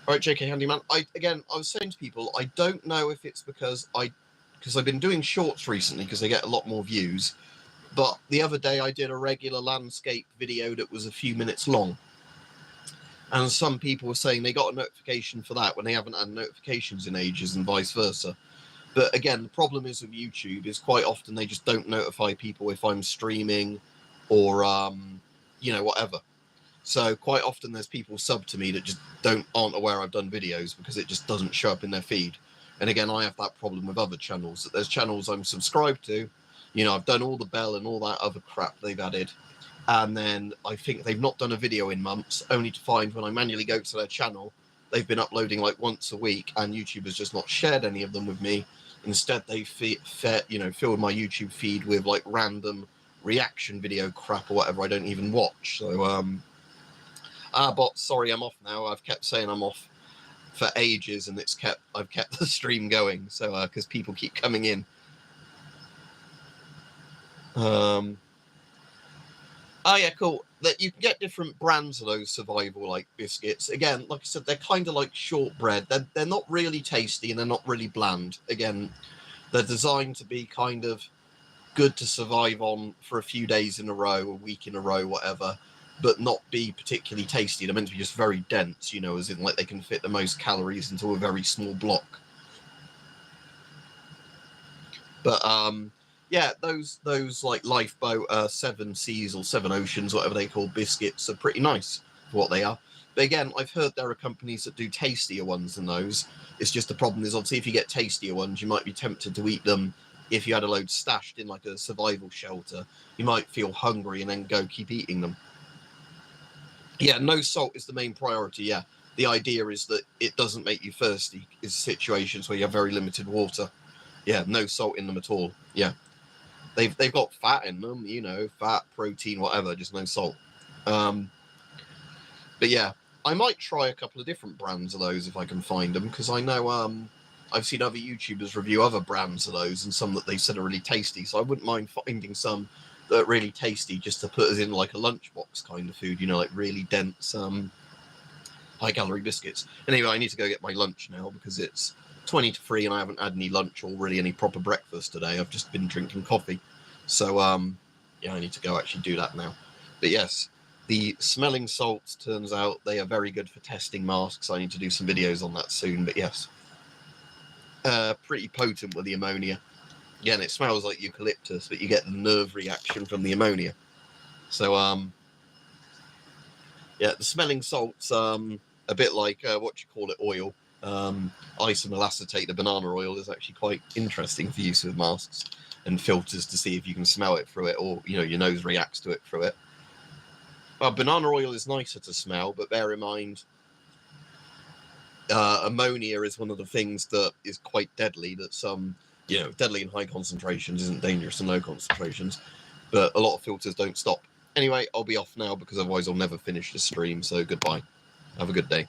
right, JK Handyman. I was saying to people, I don't know if it's because I've been doing shorts recently because they get a lot more views, but the other day I did a regular landscape video that was a few minutes long, and some people were saying they got a notification for that when they haven't had notifications in ages and vice versa. But again, the problem is with YouTube is quite often they just don't notify people if I'm streaming or, you know, whatever. So quite often there's people sub to me that just aren't aware I've done videos because it just doesn't show up in their feed. And again, I have that problem with other channels, that there's channels I'm subscribed to, you know, I've done all the bell and all that other crap they've added. And then I think they've not done a video in months, only to find when I manually go to their channel, they've been uploading like once a week and YouTube has just not shared any of them with me. Instead, they filled my YouTube feed with like random reaction video crap or whatever I don't even watch. So, but sorry, I'm off now. I've kept saying I'm off for ages, and I've kept the stream going. So, because people keep coming in. Oh yeah, cool. That you can get different brands of those survival like biscuits. Again, like I said, they're kind of like shortbread. They're not really tasty and they're not really bland. Again, they're designed to be kind of good to survive on for a few days in a row, a week in a row, whatever, but not be particularly tasty. They're meant to be just very dense, you know, as in like they can fit the most calories into a very small block. But yeah, those like Lifeboat 7 Seas or 7 Oceans, whatever they call biscuits, are pretty nice for what they are. But again, I've heard there are companies that do tastier ones than those. It's just the problem is obviously if you get tastier ones, you might be tempted to eat them. If you had a load stashed in like a survival shelter, you might feel hungry and then go keep eating them. Yeah, no salt is the main priority, yeah. The idea is that it doesn't make you thirsty. It's situations where you have very limited water. Yeah, no salt in them at all, yeah. They've got fat in them, you know, fat, protein, whatever, just no salt. But yeah, I might try a couple of different brands of those if I can find them, because I know I've seen other YouTubers review other brands of those and some that they said are really tasty, so I wouldn't mind finding some that are really tasty just to put us in like a lunchbox kind of food, you know, like really dense, high-calorie biscuits. Anyway, I need to go get my lunch now because it's 20 to 3 and I haven't had any lunch or really any proper breakfast today. I've just been drinking coffee. So, yeah, I need to go actually do that now. But yes, the smelling salts, turns out they are very good for testing masks. I need to do some videos on that soon, but yes. Pretty potent with the ammonia. Again, it smells like eucalyptus, but you get the nerve reaction from the ammonia. So, yeah, the smelling salts, a bit like, oil. Isomal acetate, the banana oil, is actually quite interesting for use with masks and filters to see if you can smell it through it, or, you know, your nose reacts to it through it. Banana oil is nicer to smell, but bear in mind, ammonia is one of the things that is quite deadly that some you know, deadly in high concentrations isn't dangerous in low concentrations, but a lot of filters don't stop. Anyway, I'll be off now because otherwise I'll never finish the stream, so goodbye. Have a good day.